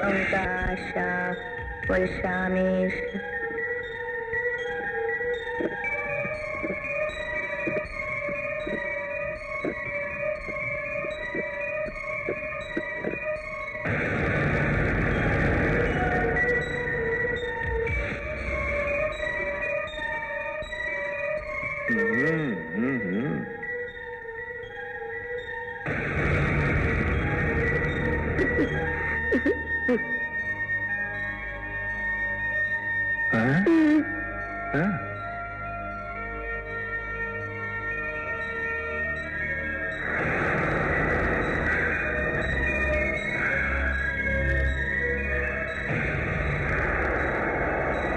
Amtasha Valshamesh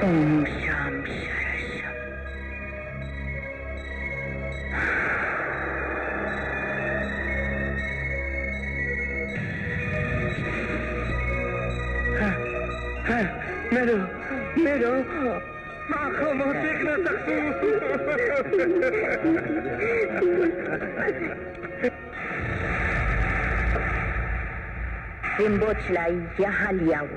Om Sham Sharasham. मेरो आँखा म देख्न सक्छु। रिम्बोचलाई यहाँ ल्याऊ।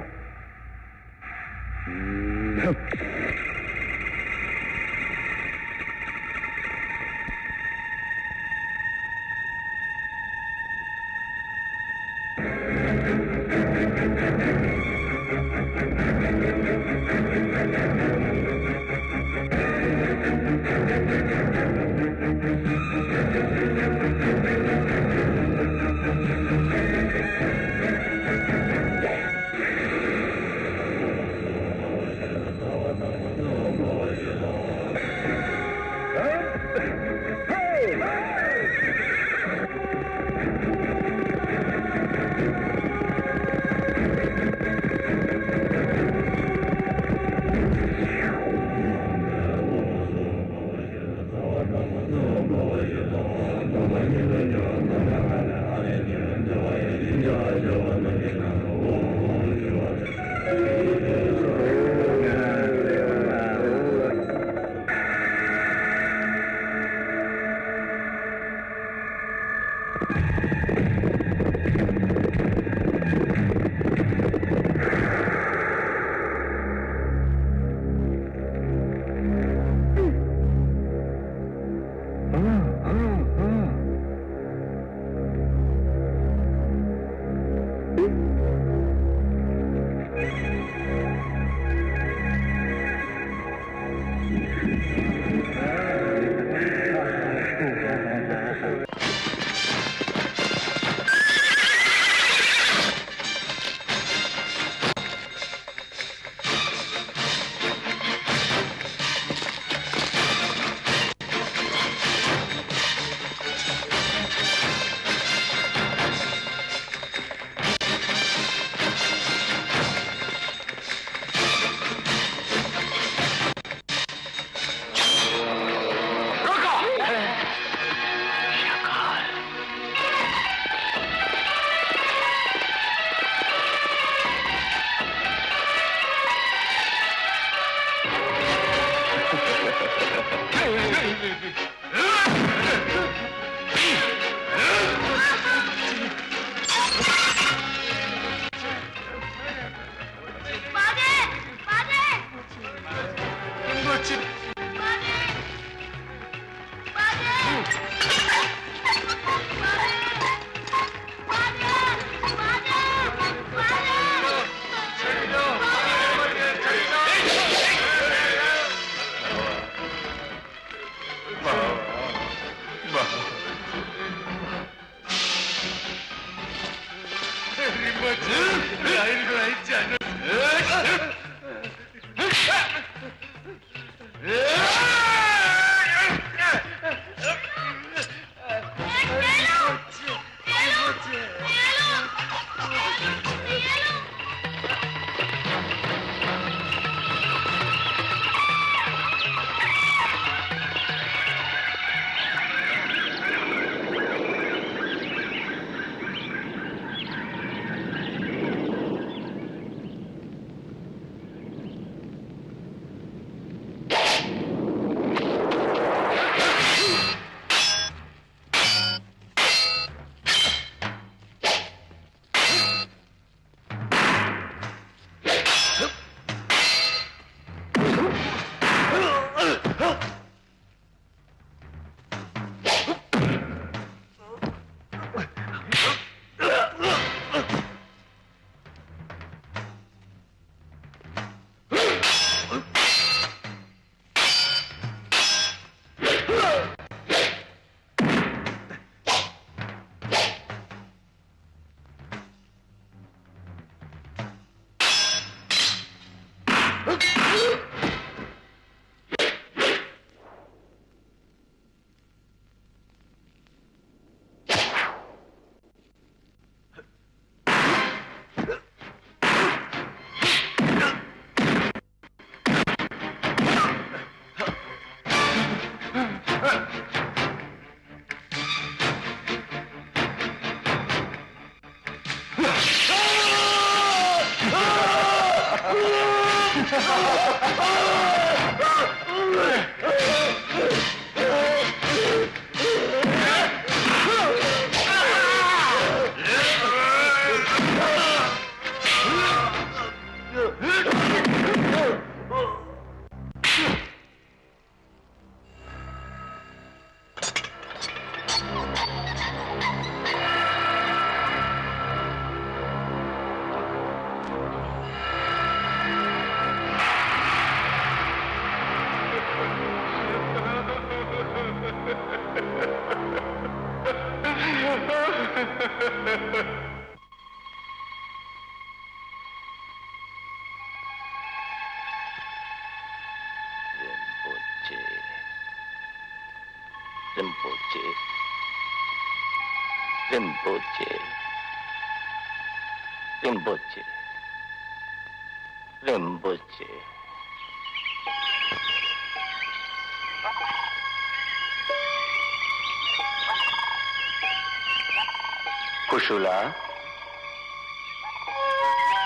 कुशुला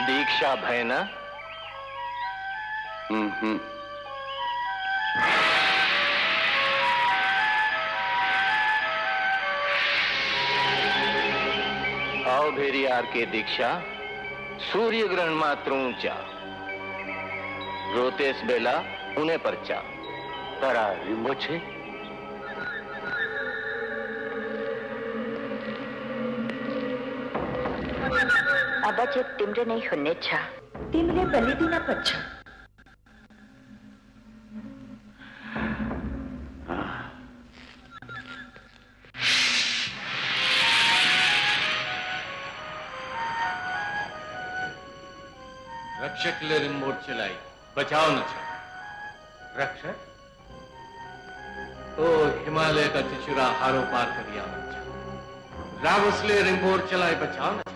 दीक्षा भैन आओ भेरियार के दीक्षा सूर्य ग्रहण मात्र ऊंचा रोतेस बेला उन्हें परचा तरा रिमोछे अबा जब तिम्रे नहीं होने छा तिम्रे बलिदी ना पच्छा रक्षक ले रिमोट चलाई बचाओ न छा रक्षक ओ हिमालय का चिचुरा हारो पार करिया बच्चा रावसले रिमोट चलाई बचाओ न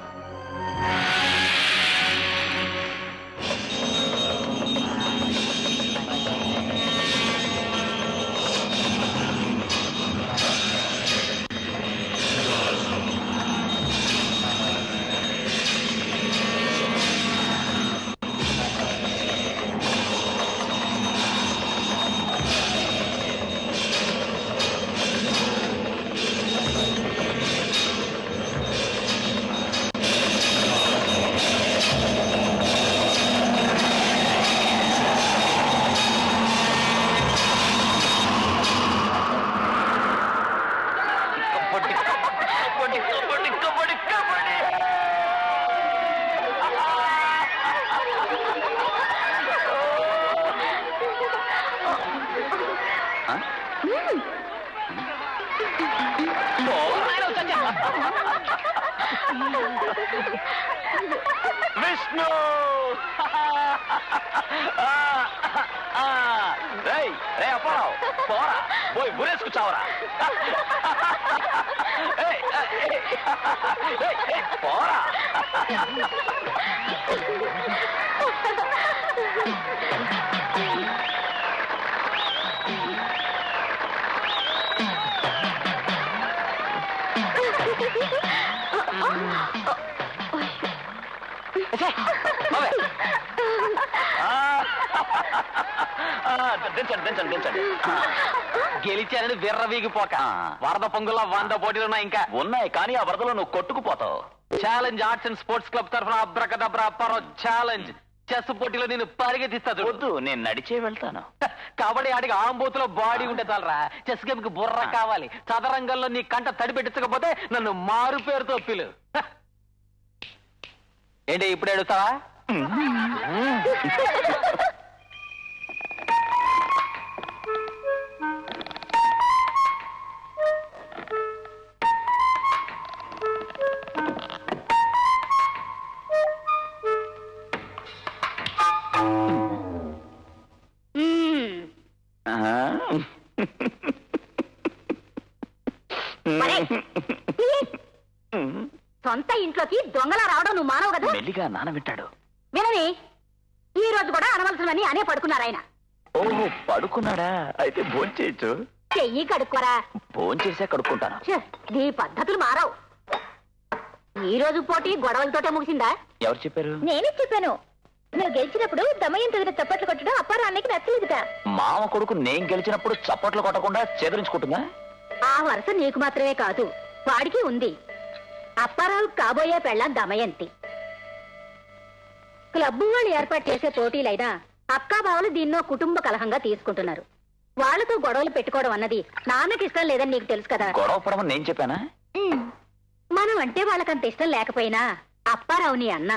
విష్ణు రే అప్పారావు పోరా పోయి గురేసుకు చావరా పోరా దించండి గెలిచానని విర్రవీగిపోక వరద పొంగుల్లో 100 పోటీలున్నా ఇంకా ఉన్నాయి కానీ ఆ వరదలో నువ్వు కొట్టుకుపోతావు challenge arts and sports club తరఫున అబ్రకదబ్రా అప్పారావు ఛాలెంజ్ చెస్ పోటీలో నేను పరిగెత్తిస్తా వద్దు నేను నడిచే వెళ్తాను కబడ్డీ ఆడికి ఆంబోతులో బాడీ ఉంటే చాలరా చెస్ గేమ్ కి బుర్ర కావాలి చదరంగంలో నీ కంట తడి పెట్టించకపోతే నన్ను మారు పేరుతో పిలు ఏంటి ఇప్పుడు అడుగుతావా సొంత ఇంట్లోకి దొంగలా రావడం నువ్వు మానవు కదా మెల్లిగా నాన్న వింటాడు వినని ఈ రోజు కూడా అనవలసినవని అనే పడుకున్నారు ఆయన ఓహో పడుకున్నాడా అయితే భోంచేయచ్చు చెయ్యి కడుక్కోరా భోంచేసే కడుక్కుంటాను నీ పద్ధతులు మారవు ఈ రోజు పోటీ గొడవలతోటే ముగిసిందా ఎవరు చెప్పారు నేనే చెప్పాను నువ్వు గెలిచినప్పుడు దమయం తగిన చప్పట్లు కొట్టడం అప్పారానికి నచ్చలేదుగా మామ కొడుకు నేను గెలిచినప్పుడు చప్పట్లు కొట్టకుండా చేదరించుకుంటుందా ఆ వరుస నీకు మాత్రమే కాదు వాడికి ఉంది అప్పారావు కాబోయే పెళ్ళం దమయంతి క్లబ్బు వాళ్ళు ఏర్పాటు చేసే పోటీలైనా అక్కాబావలు దీన్నో కుటుంబ కలహంగా తీసుకుంటున్నారు వాళ్లతో గొడవలు పెట్టుకోవడం అన్నది నాన్నకి ఇష్టం లేదని నీకు తెలుసు కదా గొడవ పడమని నేను చెప్పానా మనం అంటే వాళ్ళకంత ఇష్టం లేకపోయినా అప్పారావు నీ అన్న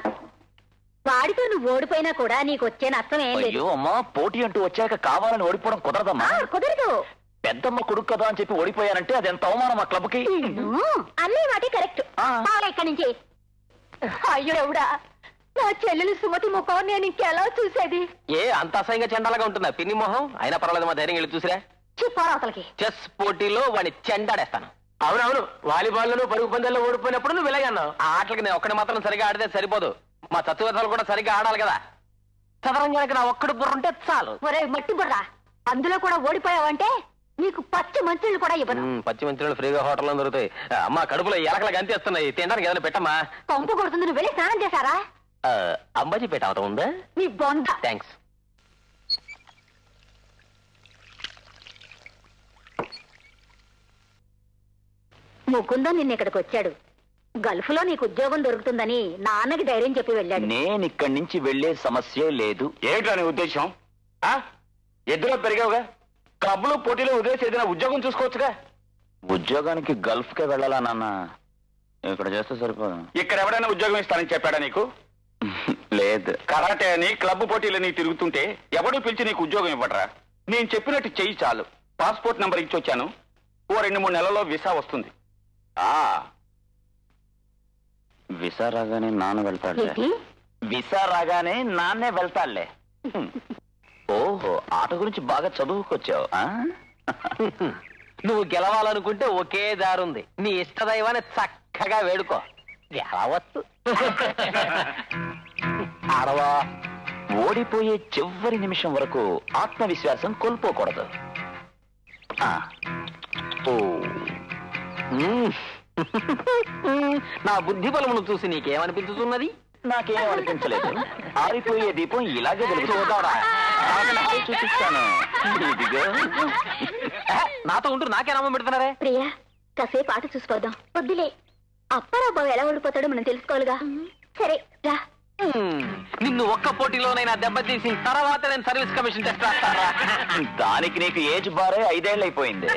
వాడితో నువ్వు ఓడిపోయినా కూడా నీకు వచ్చే నష్టం ఏం లేదు అయ్యో అమ్మా పోటీ అంటూ వచ్చాక కావాలని ఓడిపోవడం కుదరదమ్మా కుదరదు పెద్దమ్మ కొడుకు కదా అని చెప్పి ఓడిపోయానంటే అది ఎంత అవమానం మా క్లబ్కి అన్నీ వాటి కరెక్ట్ ఇక్కడి నుంచి అయ్యో ఎవడా నా చెల్లెలు సుమతి ముఖం నేను ఇంకెలా చూసేది ఏ అంత అసహ్యంగా చెండాలుగా ఉంటుందా పిన్ని మొహం అయినా పర్వాలేదు మా ధైర్యం వెళ్ళి చూసిరా చెప్పారవతలకి చెస్ పోటీలో వాడిని చెండాడేస్తాను అవునవును వాలీబాల్ పరుగు పందాల్లో ఓడిపోయినప్పుడు నువ్వు ఇలాగే అన్నావు ఆ ఆటలకి నేను ఒక్కడి మాత్రం సరిగా ఆడితే సరిపోదు మా చతువేదాలు కూడా సరిగ్గా ఆడాలి కదా చదరంగానికి నా ఒక్కడి బుర్ర ఉంటే చాలు ఒరే మట్టి బుర్ర అందులో కూడా ఓడిపోయావంటే నీకు పచ్చి మంచులు కూడా ఇవ్వను పచ్చి మంచి ఫ్రీగా హోటల్లో దొరుకుతాయి అమ్మా కడుపులో ఎలకలు గంతేస్తున్నాయి తినడానికి ఏదైనా పెట్టమ్మా పంపు కొడుతుంది నువ్వు వెళ్ళి స్నానం చేశారా అంబాజీ పేట అవతం ఉందా నీ బొంద థ్యాంక్స్ ముకుందం నిన్న ఇక్కడికి వచ్చాడు గల్ఫ్ లో నీకు ఉద్యోగం దొరుకుతుందని నాన్నకి ధైర్యం చెప్పి వెళ్ళాడు నేను ఇక్కడి నుంచి వెళ్లే సమస్య లేదు ఏమిటా నీ ఉద్దేశం ఎద్దులో పెరిగావుగా క్లబ్లు పోటీలో ఉదయం ఏదైనా ఉద్యోగం చూసుకోవచ్చుగా ఉద్యోగానికి గల్ఫ్ కే వెళ్ళాలా నాన్న ఇక్కడ చేస్తే సరిపోదు ఇక్కడ ఎవరైనా ఉద్యోగం ఇస్తానని చెప్పాడా నీకు లేదు కరాటే అని క్లబ్ పోటీలని తిరుగుతుంటే ఎవడూ పిలిచి నీకు ఉద్యోగం ఇవ్వడరా నేను చెప్పినట్టు చెయ్యి చాలు పాస్పోర్ట్ నెంబర్ ఇచ్చి వచ్చాను ఓ 2-3 నెలల్లో వీసా వస్తుంది వీసా రాగానే నాన్న వెళ్తాడులే వీసా రాగానే నాన్నే వెళ్తాడులే ఓహో ఆట గురించి బాగా చదువుకొచ్చావు నువ్వు గెలవాలనుకుంటే ఒకే దారుంది నీ ఇష్టదైవాన్ని చక్కగా వేడుకో గెలవచ్చు ఆడవా ఓడిపోయే చివరి నిమిషం వరకు ఆత్మవిశ్వాసం కోల్పోకూడదు నా బుద్ధి బలమును చూసి నీకేమనిపించుతున్నది నాకేమనిపించలేదు ఆరిపోయే దీపం ఇలాగే వెలుగుతుందా చూపిస్తాను నాతో ఉంటూ నాకే నామం పెడుతున్నారే ప్రియా కాసేపు ఆట చూసిపోదాం వద్దులే అప్పారావు బాబు ఎలా ఓడిపోతాడో మనం తెలుసుకోవాలిగా సరే రా నిన్ను ఒక్క పోటీలోనైనా దెబ్బతీసిన తర్వాత నేను సర్వీస్ కమిషన్ టెస్ట్ రాస్తారా దానికి నీకు ఏజ్ బారే 5 ఏళ్ళు అయిపోయింది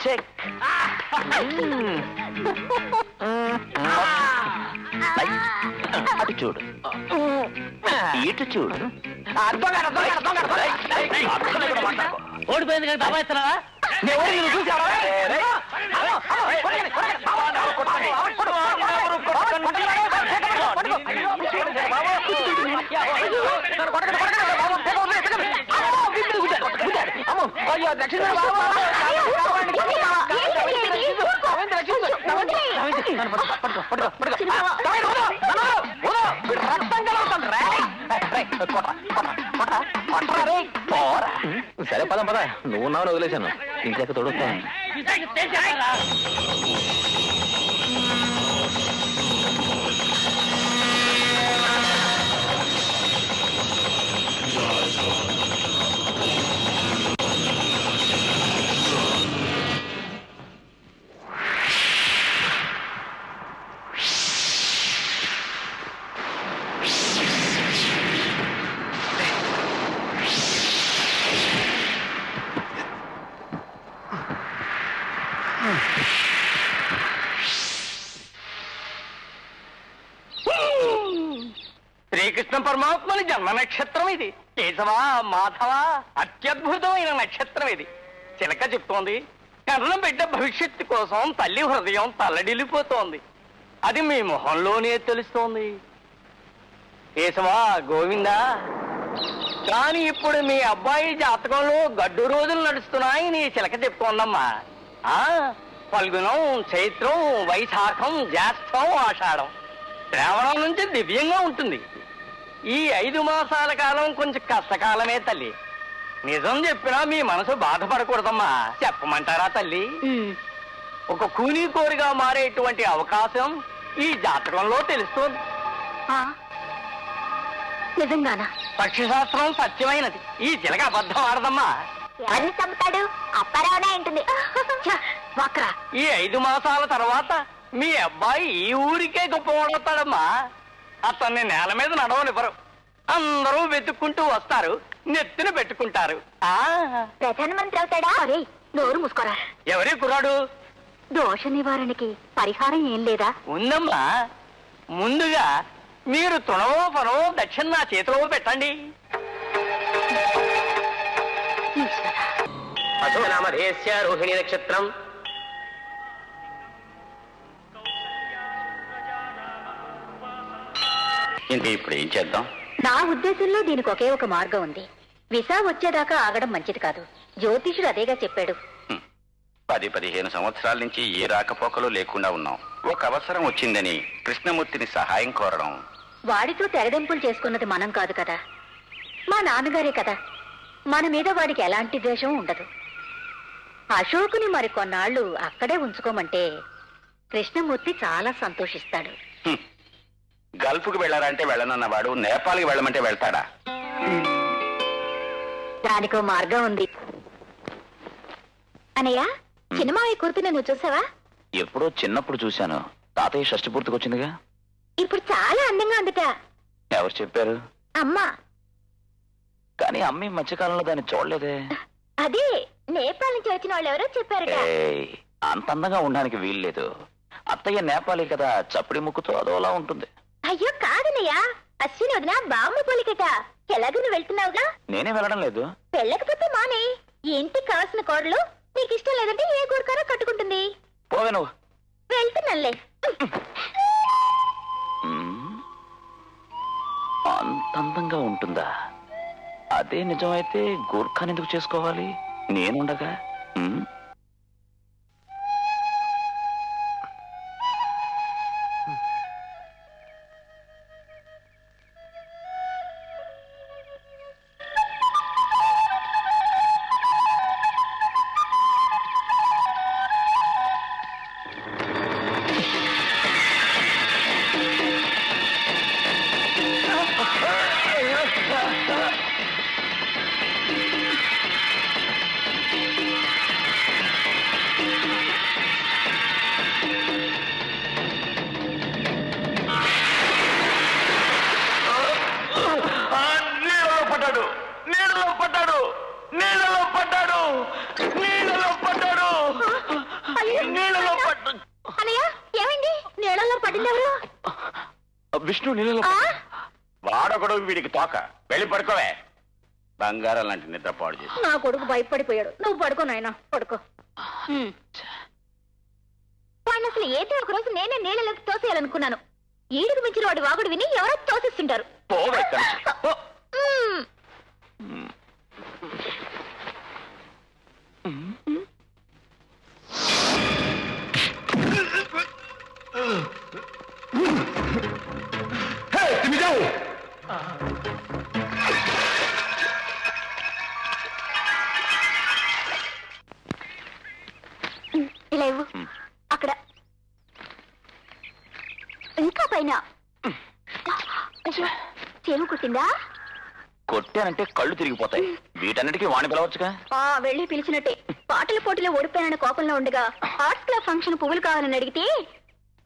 చెక్ అటు చూడు ఇటు చూడు ఓడిపోయింది కానీ దబాయిస్తున్నారా సరే పదం పద, నువ్వు ఉన్నావు వదిలేశాను, ఇంకెక్క తోడుస్తాను. శ్రీకృష్ణ పరమాత్మని జన్మ నక్షత్రం ఇది. కేశవ మాధవ అత్యద్భుతమైన నక్షత్రం ఇది. చిలక చెప్తోంది, కన్నం బిడ్డ భవిష్యత్తు కోసం తల్లి హృదయం తల్లడిల్లిపోతోంది. అది మీ మొహంలోనే తెలుస్తోంది. కేశవ గోవిందా, కానీ ఇప్పుడు మీ అబ్బాయి జాతకంలో గడ్డు రోజులు నడుస్తున్నాయి నీ చిలక చెప్తోందమ్మా. ఫల్గుణం, చైత్రం, వైశాఖం, జ్యేష్ఠం, ఆషాఢం, శ్రావణం నుంచి దివ్యంగా ఉంటుంది. ఈ 5 మాసాల కాలం కొంచెం కష్టకాలమే తల్లి. నిజం చెప్పినా మీ మనసు బాధపడకూడదమ్మా. చెప్పమంటారా తల్లి? ఒక కూనీ కోరిగా మారేటువంటి అవకాశం ఈ జాతకంలో తెలుస్తోంది. నిజంగానా? పక్షిశాస్త్రం సత్యమైనది. ఈ చిలక అబద్ధం ఆడదమ్మా. ఎవరిని చంపుతాడు? అప్పారావునే ఉంటుంది. ఈ 5 మాసాల తర్వాత మీ అబ్బాయి ఈ ఊరికే గొప్పవాడవుతాడమ్మా. అతన్ని నేల మీద నడవనివ్వరు. అందరూ వెతుక్కుంటూ వస్తారు, నెత్తిన పెట్టుకుంటారు. ప్రధానమంత్రి అవుతాడా? అరే నోరు మూసుకోరా. ఎవరి కుర్రాడు? దోష నివారణకి పరిహారం ఏం లేదా? ఉందమ్మా. ముందుగా మీరు తుణవో పనవో దక్షిణ నా చేతిలో పెట్టండి. అధోనామధేస్య రోహిణి నక్షత్రం. ఇంక ఇప్పుడు ఏం చేద్దాం? నా ఉద్దేశంలో దీనికి ఒకే ఒక మార్గం ఉంది. విసా వచ్చేదాకా ఆగడం మంచిది కాదు. జ్యోతిషుడు అదేగా చెప్పాడు. 10-15 సంవత్సరాల నుంచి ఏ రాకపోకలు లేకుండా ఉన్నాం. ఒక అవసరం వచ్చిందని కృష్ణమూర్తిని సహాయం కోరడం. వాడితో తెగదెంపులు చేసుకున్నది మనం కాదు కదా, మా నాన్నగారే కదా. మన మీద వాడికి ఎలాంటి ద్వేషం ఉండదు. అశోకుని మరి కొన్నాళ్ళు అక్కడే ఉంచుకోమంటే కృష్ణమూర్తి చాలా సంతోషిస్తాడు. గల్ఫ్కు వెళ్ళారంటే వెళ్ళనన్నవాడు నేపాల్కి వెళ్ళమంటే వెళ్తాడా? దానికో మార్గం ఉంది. అనయ్య, చిన్నమావయ్య కూతురు నువ్వు చూసావా? ఎప్పుడో చిన్నప్పుడు చూశాను. తాతయ్య షష్టి పూర్తికొచ్చిందిగా. ఇప్పుడు చాలా అందంగా ఉందట. ఎవరు చెప్పారు? అమ్మా. కానీ అమ్మ ఈ మధ్యకాలంలో దాన్ని చూడలేదే. అదే నేపాల్ నుంచి వచ్చిన వాళ్ళు ఎవరో చెప్పారట. అంత అందంగా ఉండడానికి వీల్లేదు. అత్తయ్య నేపాలీ కదా, చప్పడి ముక్కుతో అదోలా ఉంటుంది. అయ్యో కాదనయ్యా, అశ్విని వదిన బామ్మ పోలికట. ఎలాగూ నువ్వు వెళ్తున్నావుగా? నేనే వెళ్ళడం లేదు. వెళ్ళకపోతే మానే. ఇంటికి కావాల్సిన కోడలు నీకు ఇష్టం లేదంటే ఏ గోడకారో కట్టుకుంటుంది. పోవే నువ్వు. వెళ్తున్నానులే. అంత అందంగా ఉంటుందా? అదే నిజమైతే గూర్ఖాన్ ఎందుకు చేసుకోవాలి నేనుండగా? విష్ణు నీళ్ళలో వాడొకడు, వీడికి తోక. వెళ్ళి పడుకోవే. బంగారం లాంటి నిద్ర పాడు చేసి. నా కొడుకు భయపడిపోయాడు. నువ్వు పడుకో నాయనా, పడుకో. వాడిని అసలు ఏదో ఒక రోజు నేనే నీళ్ళలోకి తోసేయాలనుకున్నాను. ఈడుకు మించిన వాడి వాగుడు విని ఎవరో తోసిస్తుంటారు. ఇలా ఇవ్వు. అక్కడ ఇంకా పైన చెరువు కుట్టిందా? కొట్టానంటే కళ్ళు తిరిగిపోతాయి. వీటన్నిటికీ వాణి పిలవచ్చుగా. వెళ్ళి పిలిచినట్టే. పాటల పోటీలో ఓడిపోయానన్న కోపంలో ఉండగా ఆర్ట్స్ క్లబ్ ఫంక్షన్ పువ్వులు కావాలని అడిగితే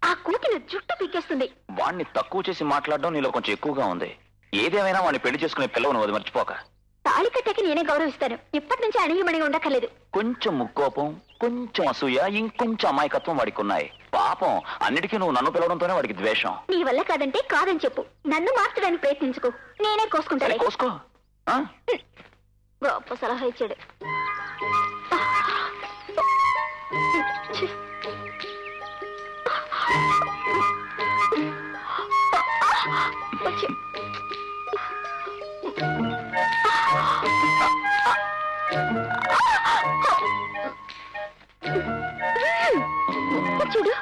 ఆ కూతురు జుట్టు పీకేస్తుంది. వాణ్ణి తక్కువ చేసి మాట్లాడడం నీలో కొంచెం ఎక్కువగా ఉంది. ఏదేమైనా వాడిని పెళ్లి చేసుకునే పిల్లవను అది మర్చిపోక. తాళి కట్టాక నేనే గౌరవిస్తాను. ఇప్పటి నుంచి అణిగిమణిగా ఉండక్కర్లేదు. కొంచెం ముక్కోపం, కొంచెం అసూయ, ఇంకొంచెం అమాయకత్వం వాడికి ఉన్నాయి. పాపం అన్నిటికీ నువ్వు నన్ను పిలవడంతోనే వాడికి ద్వేషం. నీ వల్ల కాదంటే కాదని చెప్పు. నన్ను మార్చడానికి ప్రయత్నించుకో. నేనే కోసుకుంటాను. కోసుకో. గొప్ప సలహా ఇచ్చాడు. చూడు.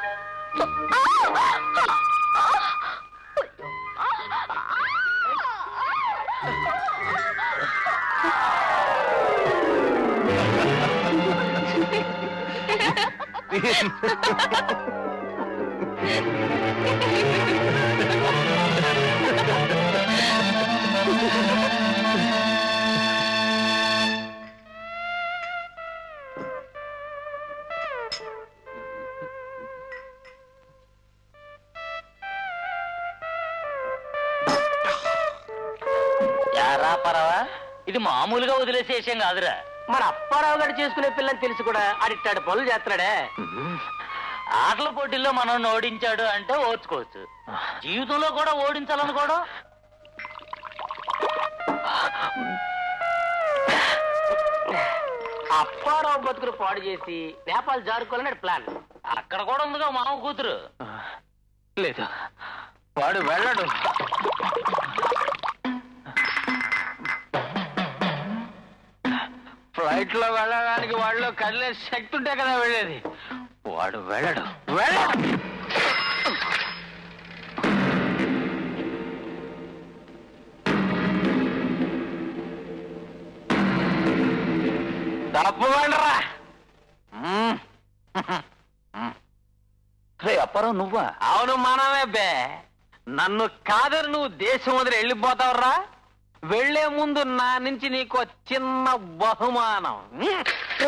పరవా, ఇది మామూలుగా వదిలేసే విషయం కాదురా. మన అప్పారావు గారు చేసుకునే పిల్లని తెలిసి కూడా అడిట్టాడు పనులు చేస్తాడే. ఆటల పోటీల్లో మనం ఓడించాడు అంటే ఓర్చుకోవచ్చు. జీవితంలో కూడా ఓడించాలనుకోవడం. అప్పారావు బతుకులు పాడు చేసి నేపాల్ జారుకోవాలని ప్లాన్. అక్కడ కూడా ఉందిగా మామ కూతురు. లేదు, వాడు వెళ్ళడు. ఫ్లైట్ లో వెళ్ళడానికి వాళ్ళు కదిలే శక్తి ఉంటే కదా వెళ్ళేది. వాడు వెళ్ళడు. తప్పకుండా రే అప్పారావు, నువ్వా? అవును, మనమే బే. నన్ను కాదని నువ్వు దేశం వదిలి వెళ్ళిపోతావురా. వెళ్లే ముందు నా నుంచి నీకు చిన్న బహుమానం.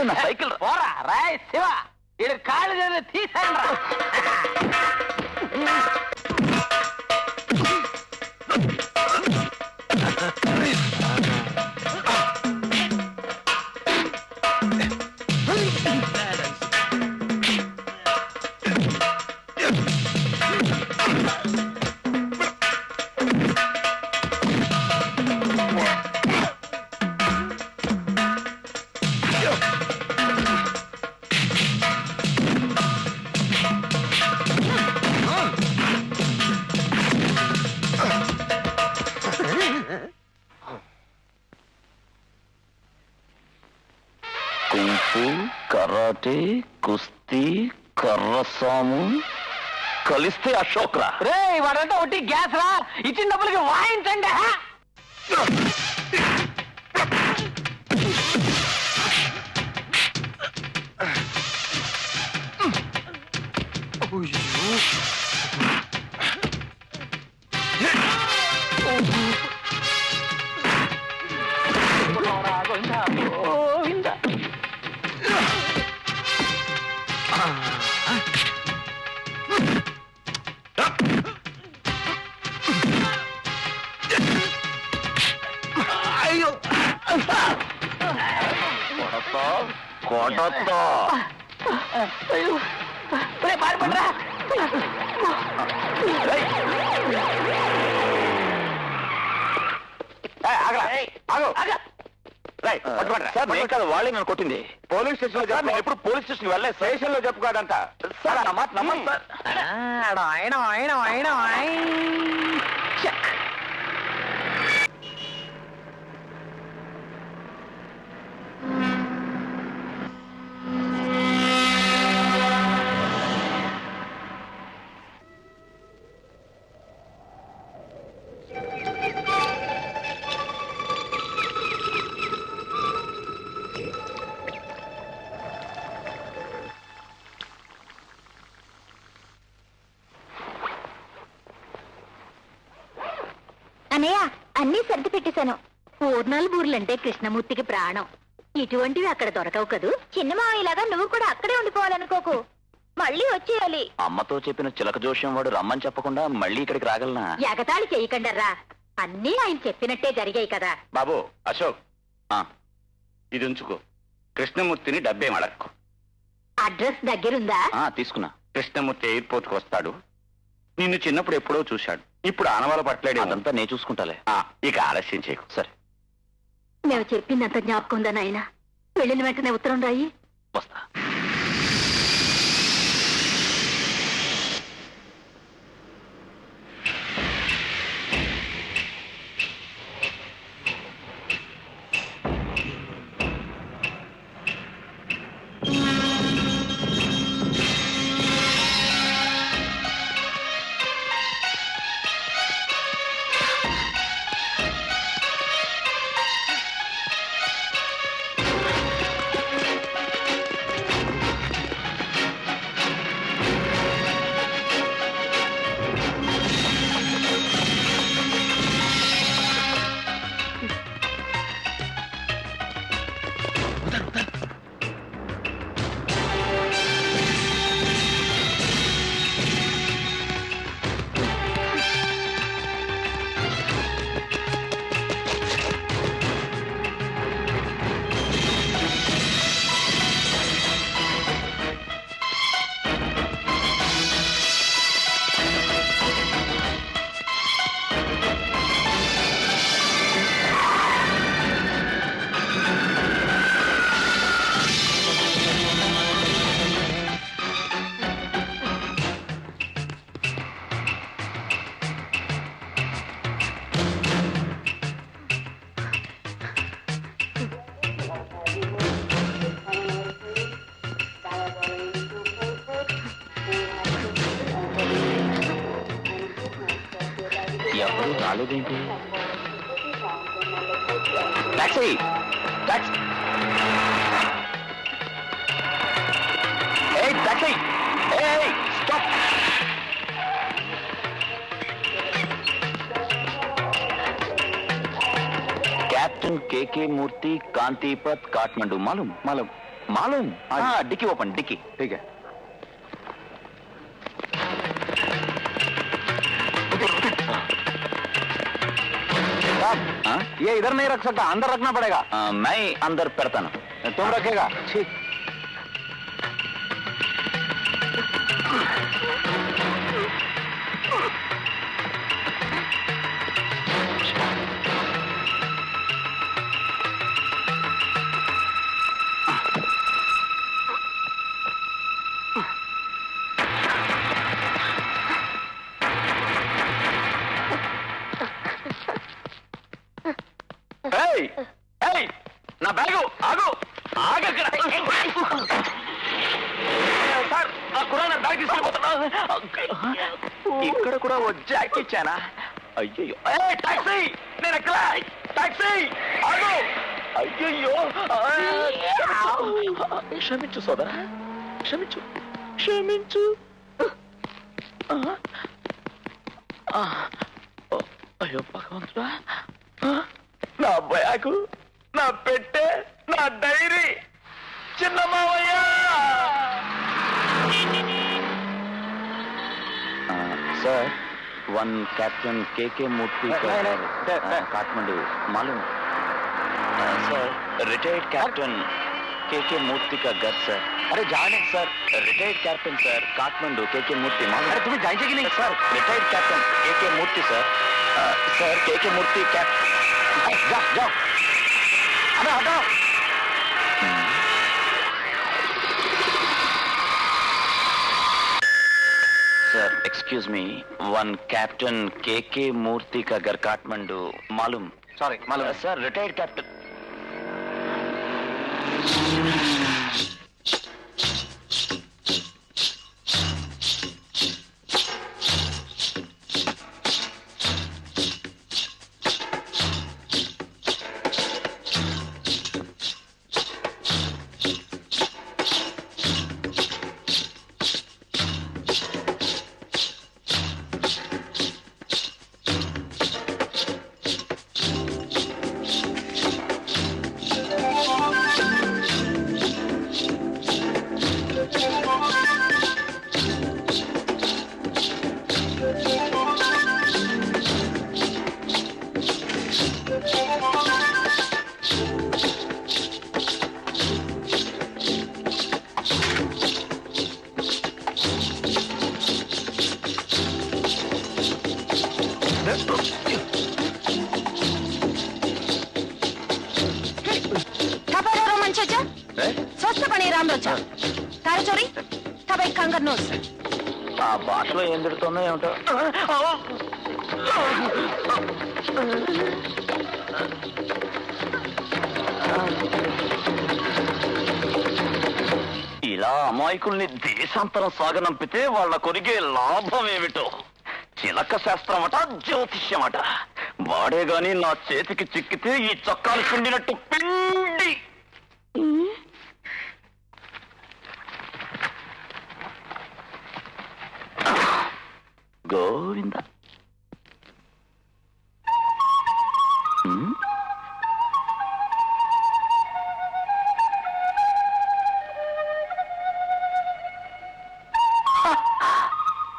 నా సైకిల్ పోరా రాయ్ శివ, ఇది కాళ్ళు చేసి తీసేయండి రా. కుంఫు, కరాటే, కుస్తీ, కర్రసాము కలిస్తే అశోక్ రా. రే వాడంతా ఒకటి గ్యాస్ రా. ఇచ్చిన డబ్బులకి వాయించండి. కొడతా పారిపడరా. సార్, నేను కాదు, వాళ్ళే నన్ను కొట్టింది. పోలీస్ స్టేషన్ లో నేను ఎప్పుడు పోలీస్ స్టేషన్ వెళ్ళలేదు. స్టేషన్ లో చెప్పుకోదంతా సార్. నా మాట నమ్మండి సార్. అనయ్య అన్నీ సర్ది పెట్టేశాను. పూర్ణాలు బూర్లంటే కృష్ణమూర్తికి ప్రాణం. ఇటువంటివి అక్కడ దొరకవు కదూ. చిన్న మావయ్యలాగా నువ్వు కూడా అక్కడే ఉండిపోవాలనుకోకు, మళ్ళీ వచ్చేయాలి. అమ్మతో చెప్పిన చిలక జోష్యం వాడు రమ్మని చెప్పకుండా మళ్ళీ ఇక్కడికి రాగలనా? ఎగతాళి చేయకండర్రా, అన్నీ ఆయన చెప్పినట్టే జరిగాయి కదా. బాబు అశోక్, ఆ, ఇది ఉంచుకో. కృష్ణమూర్తిని డబ్బేం అడక్కు. అడ్రస్ దగ్గరుందా? తీసుకున్నా. కృష్ణమూర్తి ఎయిర్పోర్ట్ కు వస్తాడు. నిన్ను చిన్నప్పుడు ఎప్పుడో చూశాడు, ఇప్పుడు ఆనవాల పట్టలేడు. అదంతా నేను చూసుకుంటాలే. ఇక ఆలస్యం చేయకు. సరే, మేము చెప్పిందంత జ్ఞాపకం ఉందా నాయన? వెళ్ళిన వెంటనే ఉత్తరం రాయి. వస్తా. ఎవరు రాలేదేంటి? టాక్సీ, టాక్సీ, ఏయ్ టాక్సీ, ఏయ్ స్టాప్. कैप्टन के मूर्ति कांतिपथ काठमांडू. मालूम मालूम मालूम. हाँ, डिक्की ओपन, डिक्की. ठीक है. ये इधर नहीं रख सकता, अंदर रखना पड़ेगा. मैं अंदर करता ना. तुम रखेगा? ठीक. నా బ్యాగు ఆగు, ఆగక్కడ. సార్, ఆ కుర్రాడు బ్యాగ్ తీసుకెళ్ళిపోతున్నా. ఇక్కడ కూడా ఓ జాక్ ఇచ్చానా? అయ్యో, టాక్సీ, నేను ఎక్కడ? టాక్సీ ఆగు. అయ్యో, క్షమించు సోదరా, క్షమించు, క్షమించు. అయ్యో భగవంతుడా, నా బ్యాగు, నా పెట్టె, నా డైరీ, చిన్న మావయ్య. सर, वन कैप्टन के मूर्ति काठमांडू. मालूम सर, रिटायर्ड कैप्टन के मूर्ति का घर सर. अरे जाने sir, retired captain sir, Kathmandu के मूर्ति. मालूम? अरे तुम्हें जाएंगे कि नहीं सर? रिटायर्ड कैप्टन के मूर्ति सर. सर के मूर्ति कैप. जाओ जाओ, अरे हटाओ. Sir excuse me, one captain के मूर्ति का घर काठमांडू. मालूम? Sorry, मालूम. Sir retired captain. స్వస్థ పని రామరోజా తారచోరి తబై కంగర్ నోస్ ఆ భాషలో ఏం తిడుతుందో ఏమిటో. ఇలా అమాయకుల్ని దేశాంతరం సాగనంపితే వాళ్ళ కొరిగే లాభం ఏమిటో. చిలక శాస్త్రం అట, జ్యోతిష్యం అట. వాడే గాని నా చేతికి చిక్కితే ఈ చొక్కాలు పిండినట్టు పిండి. గోవింద.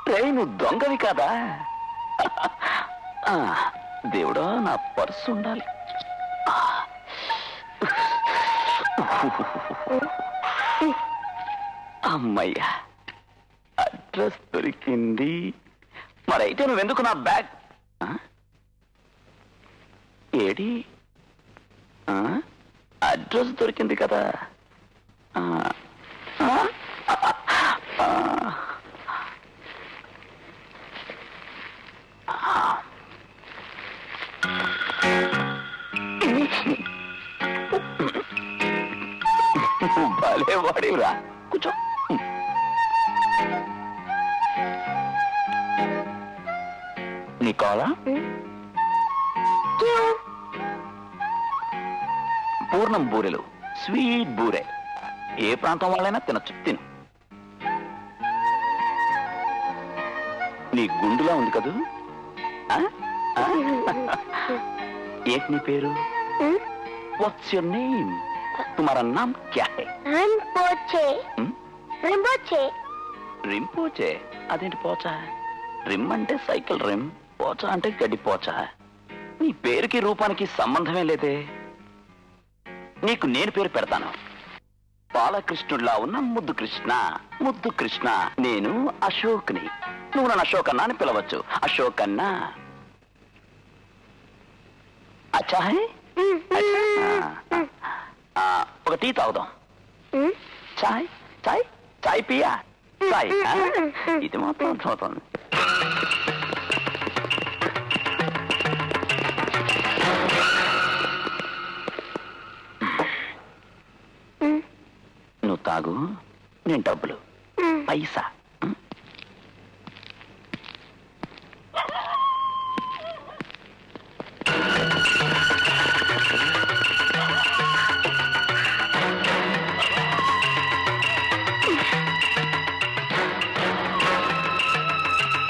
ట్రైను దొంగవి కాదా? దేవుడా, నా పర్సు ఉండాలి. అమ్మయ్యా, అడ్రస్ దొరికింది. మరైతే నువ్వెందుకు నా బ్యాగ్ ఏడి? అడ్రస్ దొరికింది కదా. భలే వాడిరా. కూర్చో. నీ కావాలా? పూర్ణం బూరెలు, స్వీట్ బూరె. ఏ ప్రాంతం వాళ్ళైనా తినచ్చు. తిను. నీ గుండులా ఉంది కదూ. ఏంటి నీ పేరు? What's your name? తుమారా నామ్ క్యా హై? రింపోచే. అదేంటి పోచా? రిమ్ అంటే సైకిల్ రిమ్, పోచా అంటే గడ్డి పోచా. నీ పేరుకి రూపానికి సంబంధమే లేదే. నీకు నేను పేరు పెడతాను. బాలకృష్ణుడిలా ఉన్న ముద్దు కృష్ణ. ముద్దు కృష్ణ. నేను అశోక్ని. నువ్వు నన్ను అశోక్ అన్నా అని పిలవచ్చు. అశోక్ అన్నా. అచ్చా హై? ఒక టీ తాగుదాం. చాయ్ చాయ్ చాయ్ పియా. చాయ్. ఇది మాత్రం అర్థమవుతుంది. నువ్వు తాగు, నేను డబ్బులు. పైసా.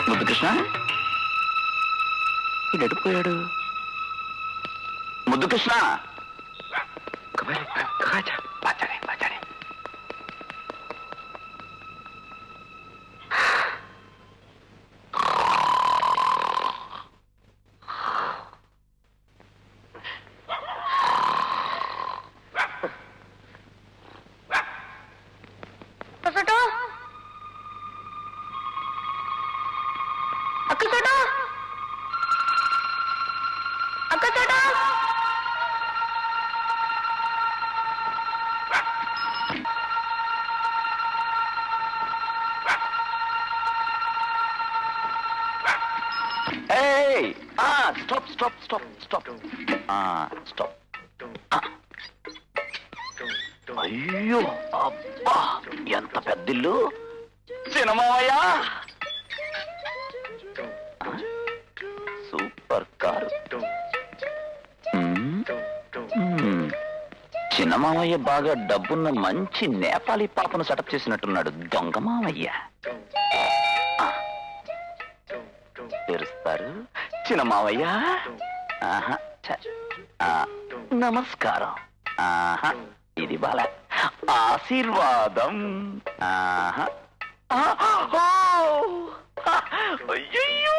ముద్దు కృష్ణ ఎడిపోయాడు. ముద్దు కృష్ణ. స్టాప్. అయ్యో, అబ్బా, ఎంత పెద్దిల్లు. సినిమాయా, సూపర్ కారు. చిన్న మామయ్య బాగా డబ్బున్న మంచి నేపాలీ పాపను సెటప్ చేసినట్టున్నాడు. దొంగ మామయ్య. తెరుస్తారు. చిన్న మావయ్య. నమస్కారం. ఇది బాల ఆశీర్వాదం. అయ్యయ్యో,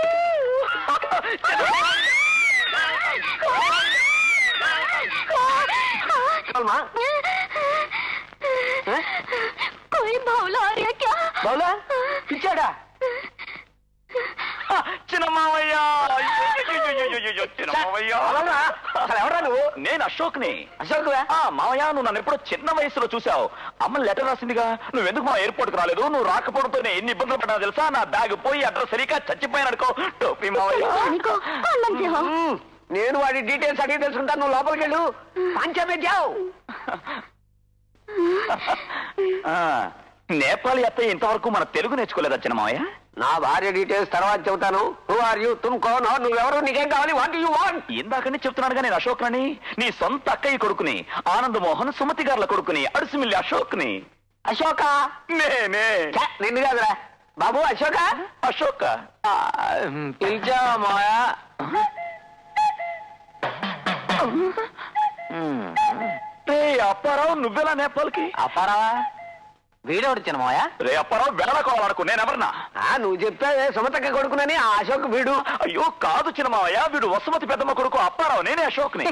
పిచ్చాడా చిన్న మావయ్య? అసలు ఎవరా నువ్వు? నేను అశోక్ని. అశోక్ మావయ్య, నువ్వు నన్ను ఎప్పుడో చిన్న వయసులో చూసావు. అమ్మ లెటర్ రాసిందిగా. నువ్వెందుకు మా ఎయిర్పోర్ట్ కు రాలేదు? నువ్వు రాకపోవడంతో నేను ఎన్ని ఇబ్బందులు పడ్డా తెలుసా? నా బ్యాగ్ పోయి అడ్రస్ సరిగ్గా చచ్చిపోయాను అనుకో. టోపీ మావయ్య. నేను వాడి డీటెయిల్స్ అడిగి తెలుసుకుంటాను. నువ్వు లోపలికి వెళ్ళు. పంచబెట్టావు. నేపాలి అత్తయ్య ఇంతవరకు మన తెలుగు నేర్చుకోలేదా చిన్నమావయ్య? నా భార్య డీటెయిల్స్ తర్వాత చెబుతాను. Who are you? తుమ్ కౌన్? నువ్వెవరు? నీకేం కావాలి? What you want? ఇందాకని చెప్తున్నాడుగా నేను అశోక్ని. నీ సొంత అక్కయ్య కొడుకుని, ఆనంద్ మోహన్ సుమతి గారుల కొడుకుని, అడుసుమిల్లి అశోక్ని. అశోక? నేనే. నిన్ను కాదురా బాబు. అశోక? అశోక పిలిచావా మాయా? రే అప్పారావు, నువ్వెలా నేపాల్కి? అప్పారావా? వీడేవాడు చిన్నమాయా? రే అప్పారావు, వెళ్ళకోవాలనుకో. నేనెవరన్నా? నువ్వు చెప్తావే సుమతక్క కొడుకునని. ఆ అశోక్ వీడు. అయ్యో కాదు చిన్నమావయ్య, వీడు వసుమతి పెద్దమ్మ కొడుకు అప్పారావు. నేనే అశోక్ని.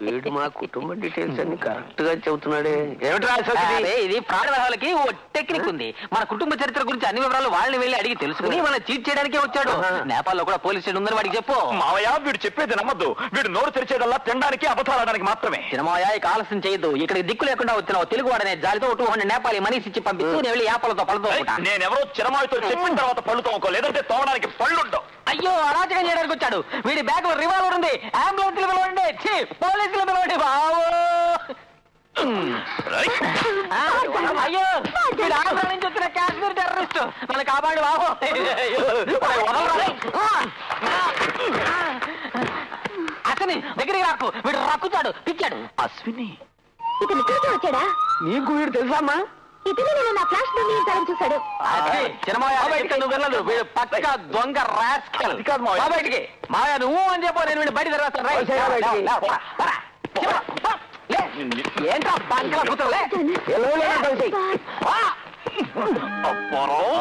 వీడు మా కుటుంబ డీటెయిల్స్ అన్ని కరెక్ట్ గా చెబుతున్నాడే. ఏమిట్రా అశోక్ ఇది? ఇది ఫ్రాడ్ వాళ్ళకి ఓ టెక్నిక్ ఉంది. మన కుటుంబ చరిత్ర గురించి అన్ని వివరాలు వాళ్ళని వెళ్ళి అడిగి తెలుసుకుని మన చీట్ చేయడానికే వచ్చాడు. నేపాల్లో కూడా పోలీస్ స్టేషన్ ఉందని వాడికి చెప్పు. మావయ్య, వీడు చెప్పేది నమ్మద్దు. వీడు నోరు తెరిచేదల్లా తినడానికి, అబద్ధాలడానికి మాత్రమే. చిన్నమాయ, ఇక ఆలస్యం చేయొద్దు. ఇక్కడికి దిక్కు లేకుండా వచ్చినావు. తెలుగు వాడనే జాలితో 200 నేపాలి మనీ ఇచ్చి పంపిస్తూ నేను వెళ్ళి యాపలతో పళ్ళతో. నేనెవరో చిరమాయితో చెప్పిన తర్వాత పళ్ళు తోముకో, లేదంటే తోమడానికి పళ్ళుండవు. అయ్యో, అరాచకం చేయడానికి వచ్చాడు. వీడి బ్యాగ్ లో రివాల్వర్ ఉంది. అంబులెన్స్ పిలవండి, పోలీసులు పిలవండి బాబు. అయ్యో, వీడు ఆంధ్ర నుంచి వచ్చిన కాశ్మీర్ టెర్రరిస్ట్. నన్ను కాపాడు బాబు. అసలు దగ్గరికి రాకు, వీడు రక్కుతాడు, పిచ్చాడు. అశ్విని ఇతను చూసి వచ్చాడా? నీకు వీడు తెలుసా? ఇతను నేను నా ఫ్లాష్ లో తరం చూశాడు. నువ్వు వెళ్ళదు. వీడు పక్క దొంగ రాస్కెల్. బయటికి మాయా, నువ్వు అని చెప్పు. నేను వీడు బయట ఏంటో బంకల కూతురులే.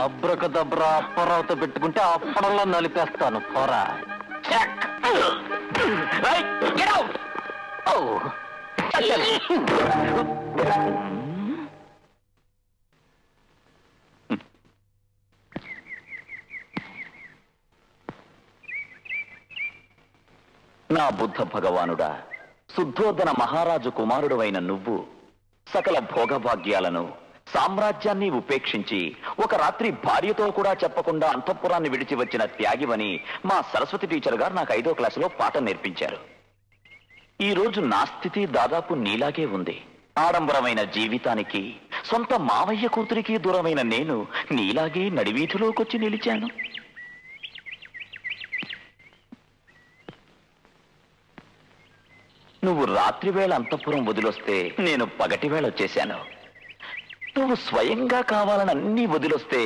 అబ్రకదబ్రా అప్పరావుతో పెట్టుకుంటే అప్పడంలో నలిపేస్తాను. పోరా. నా బుద్ధ భగవానుడా, శుద్ధోదన మహారాజు కుమారుడు అయిన నువ్వు సకల భోగభాగ్యాలను, సామ్రాజ్యాన్ని ఉపేక్షించి ఒక రాత్రి భార్యతో కూడా చెప్పకుండా అంతఃపురాన్ని విడిచి వచ్చిన త్యాగివని మా సరస్వతి టీచర్ గారు నాకు 5వ క్లాసులో పాఠం నేర్పించారు. ఈ రోజు నా స్థితి దాదాపు నీలాగే ఉంది. ఆడంబరమైన జీవితానికి, సొంత మావయ్య కూతురికి దూరమైన నేను నీలాగే నడివీధిలోకొచ్చి నిలిచాను. నువ్వు రాత్రివేళ అంతఃపురం వదిలొస్తే నేను పగటివేళ వచ్చేశాను. నువ్వు స్వయంగా కావాలని అన్నీ వదిలొస్తే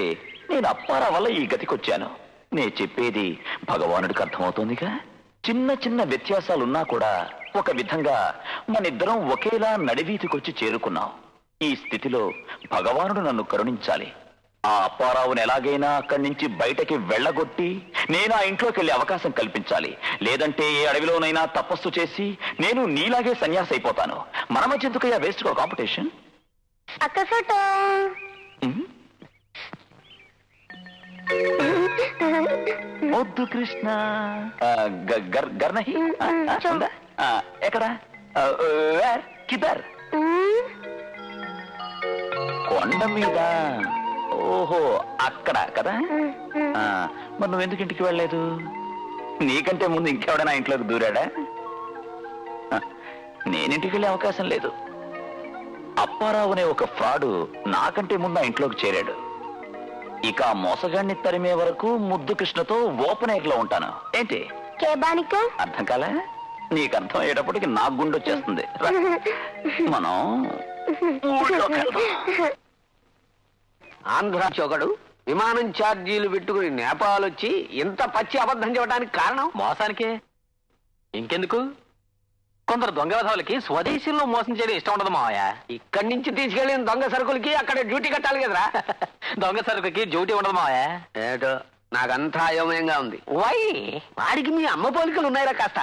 నేను అప్పారా వల్ల ఈ గతికొచ్చాను. నే చెప్పేది భగవానుడికి అర్థమవుతోందిగా. చిన్న చిన్న వ్యత్యాసాలున్నా కూడా ఒక విధంగా మనిద్దరం ఒకేలా నడివీధికొచ్చి చేరుకున్నాం. ఈ స్థితిలో భగవానుడు నన్ను కరుణించాలి. ఆ అప్పారావుని ఎలాగైనా అక్కడి నుంచి బయటకి వెళ్ళగొట్టి నేను ఆ ఇంట్లోకి వెళ్ళే అవకాశం కల్పించాలి. లేదంటే ఏ అడవిలోనైనా తపస్సు చేసి నేను నీలాగే సన్యాసి అయిపోతాను. మన మధ్య ఎందుకయ్యా వేస్ట్ కాంపిటీషన్? అక్క ఫోటో. వద్దు కృష్ణ. గర్నహి ఎక్కడ? కిదర్? కొండ మీద. ఓహో, అక్కడ కదా. మరి నువ్వెందుకు ఇంటికి వెళ్ళలేదు? నీకంటే ముందు ఇంకెవడైనా ఇంట్లోకి దూరాడా? నేనింటికి వెళ్ళే అవకాశం లేదు. అప్పారావు అనే ఒక ఫ్రాడు నాకంటే ముందు ఆ ఇంట్లోకి చేరాడు. ఇక ఆ మోసగాడిని తరిమే వరకు ముద్దు కృష్ణతో ఓపెన్ ఎయిర్ లో ఉంటాను. ఏంటి అర్థం కాలే? నీకు అర్థం అయ్యేటప్పటికి నాకు గుండె వచ్చేస్తుంది. మనం ఆంధ్ర చోకడు విమానం ఛార్జీలు పెట్టుకుని నేపాల్ వచ్చి ఇంత పచ్చి అబద్ధం చెప్పడానికి కారణం మోసానికే. ఇంకెందుకు? కొందరు దొంగ విధవులకి స్వదేశీల్లో మోసం చేయడం ఇష్టం ఉండదు మావయ్య. ఇక్కడి నుంచి తీసుకెళ్లిన దొంగ సరుకులకి అక్కడ డ్యూటీ కట్టాలి కదరా. దొంగ సరుకుకి డ్యూటీ ఉండదు మావయ్య. ఏటో నాకంతా అయోమయంగా ఉంది. వై వాడికి మీ అమ్మ పోలికలు ఉన్నాయిరా కాస్త?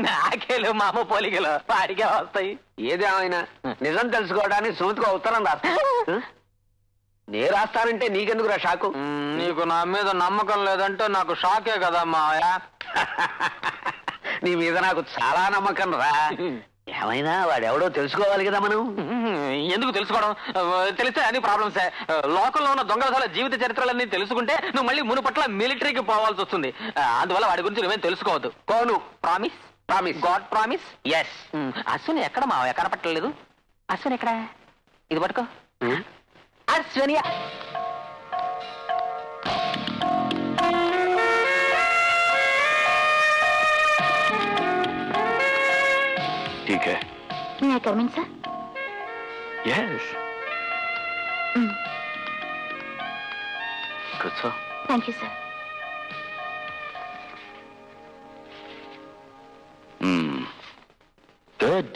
నాకేలు మా అమ్మ పోలికలు వాడికే వస్తాయి. ఏదేమైనా నిజం తెలుసుకోవడానికి సుమతికి ఉత్తరం రాస్తా. నేను రాస్తానంటే నీకెందుకురా షాకు? నీకు నా మీద నమ్మకం లేదంటే నాకు షాకే కదా మావయ్య. నీ మీద నాకు చాలా నమ్మకం రా. ఏమైనా వాడెవడో తెలుసుకోవాలి కదా మనం. ఎందుకు తెలుసుకోవడం? తెలిస్తే అన్ని ప్రాబ్లమ్సే. లోకంలో ఉన్న దొంగల జీవిత చరిత్రలన్నీ తెలుసుకుంటే నువ్వు మళ్ళీ మునుపట్ల మిలిటరీకి పోవాల్సి వస్తుంది. అందువల్ల వాడి గురించి నువ్వేం తెలుసుకోవద్దు. కోను. Promise? Promise. God promise? Yes. Ashwini ఎక్కడ మావయ్య? కనపట్టలేదు. అశ్విని ఎక్కడ? ఇది పట్టుకో. అశ్విని ठीक है. May I come in, sir? Yes. కూర్చో. Thank you, sir. గుడ్.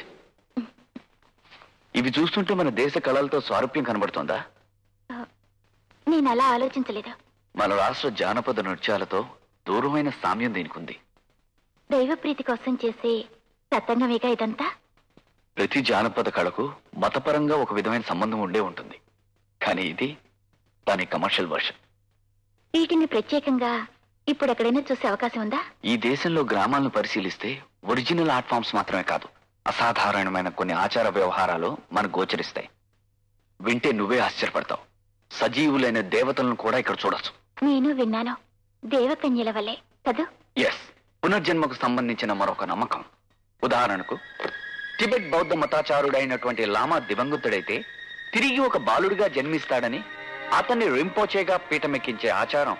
ఇవి చూస్తుంటే మన దేశ కళలతో స్వారూప్యం కనబడుతోందా? నేను అలా ఆలోచించలేదు. మన రాష్ట్ర జానపద నృత్యాలతో దూరమైన సామ్యం దీనికుంది. దైవ ప్రీతి కోసం చేసే తతంగమేగా ఇదంతా. ప్రతి జానపద కళకు మతపరంగా ఒక విధమైన సంబంధం ఉండే ఉంటుంది. కానీ ఇది దాని కమర్షియల్ వర్షన్. వీటిని ప్రత్యేకంగా ఇప్పుడు ఎక్కడైనా చూసే అవకాశం ఉందా? ఈ దేశంలో గ్రామాలను పరిశీలిస్తే ఒరిజినల్ ఆర్ట్ ఫామ్స్ మాత్రమే కాదు, అసాధారణమైన కొన్ని ఆచార వ్యవహారాలు మనకు గోచరిస్తాయి. వింటే నువ్వే ఆశ్చర్యపడతావు. సజీవులైన దేవతలను కూడా ఇక్కడ చూడొచ్చు. నేను విన్నాను, దేవకన్యల వల్లే కదూ? ఎస్, పునర్జన్మకు సంబంధించిన మరొక నమ్మకం. ఉదాహరణకు, టిబెట్ బౌద్ధ మతాచారుడైనటువంటి లామా దివంగతుడైతే తిరిగి ఒక బాలుడిగా జన్మిస్తాడని అతన్ని రింపోచేగా పీఠమెక్కించే ఆచారం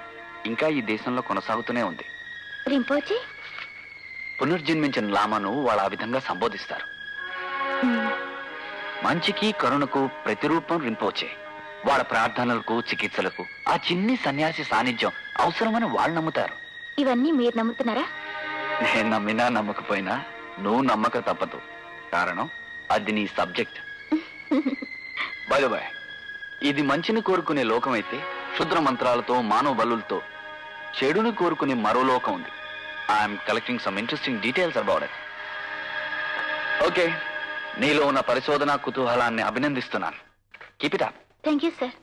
ఇంకా ఈ దేశంలో కొనసాగుతూనే ఉంది. రింపోచే? పునర్జన్మించిన లామాను వాళ్ళు ఆ విధంగా సంబోధిస్తారు. మంచికి కరుణకు ప్రతిరూపం రింపోచే. వాళ్ళ ప్రార్థనలకు చికిత్సలకు ఆ చిన్ని సన్యాసి సాన్నిధ్యం అవసరమని వాళ్ళు నమ్ముతారు. ఇవన్నీ మీరు నమ్ముతున్నారా? నేను నమ్మినా నమ్మకపోయినా నువ్వు నమ్మక తప్పదు. కారణం అది నీ సబ్జెక్ట్. బై బాయ్, ఇది మంచిని కోరుకునే లోకం అయితే క్షుద్ర మంత్రాలతో మానవ బలులతో చెడుని కోరుకునే మరో లోకం ఉంది. I'm collecting some interesting details about it. Okay, నీలో ఉన్న పరిశోధన కుతూహలాన్ని అభినందిస్తున్నాను. Keep it up. Thank you sir.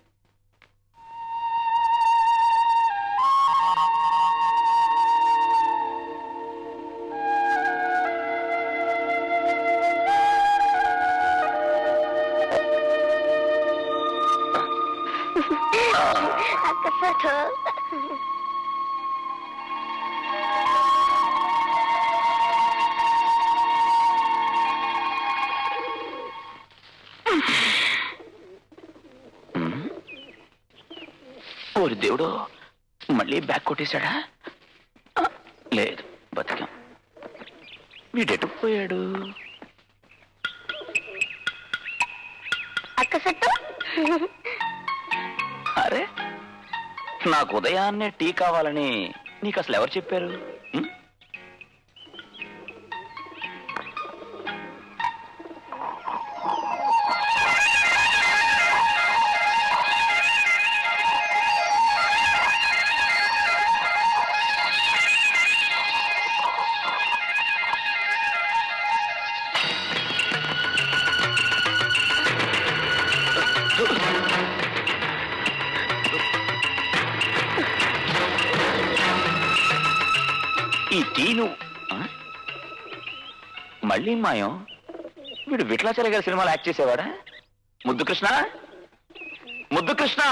అక్క ఫోటో. ఓరి దేవుడు, మళ్ళీ బ్యాగ్ కొట్టేశాడా? లేదు, బతికాం. వీడెటు పోయాడు? అక్క ఫోటో. అరే, నాకు ఉదయాన్నే టీ కావాలని నీకు అసలు ఎవరు చెప్పారు? ఈ టీను మళ్ళీ మాయం. వీడు విఠలాచార్య గారి సినిమాలో యాక్ట్ చేసేవాడా? ముద్దు కృష్ణ, ముద్దు కృష్ణ.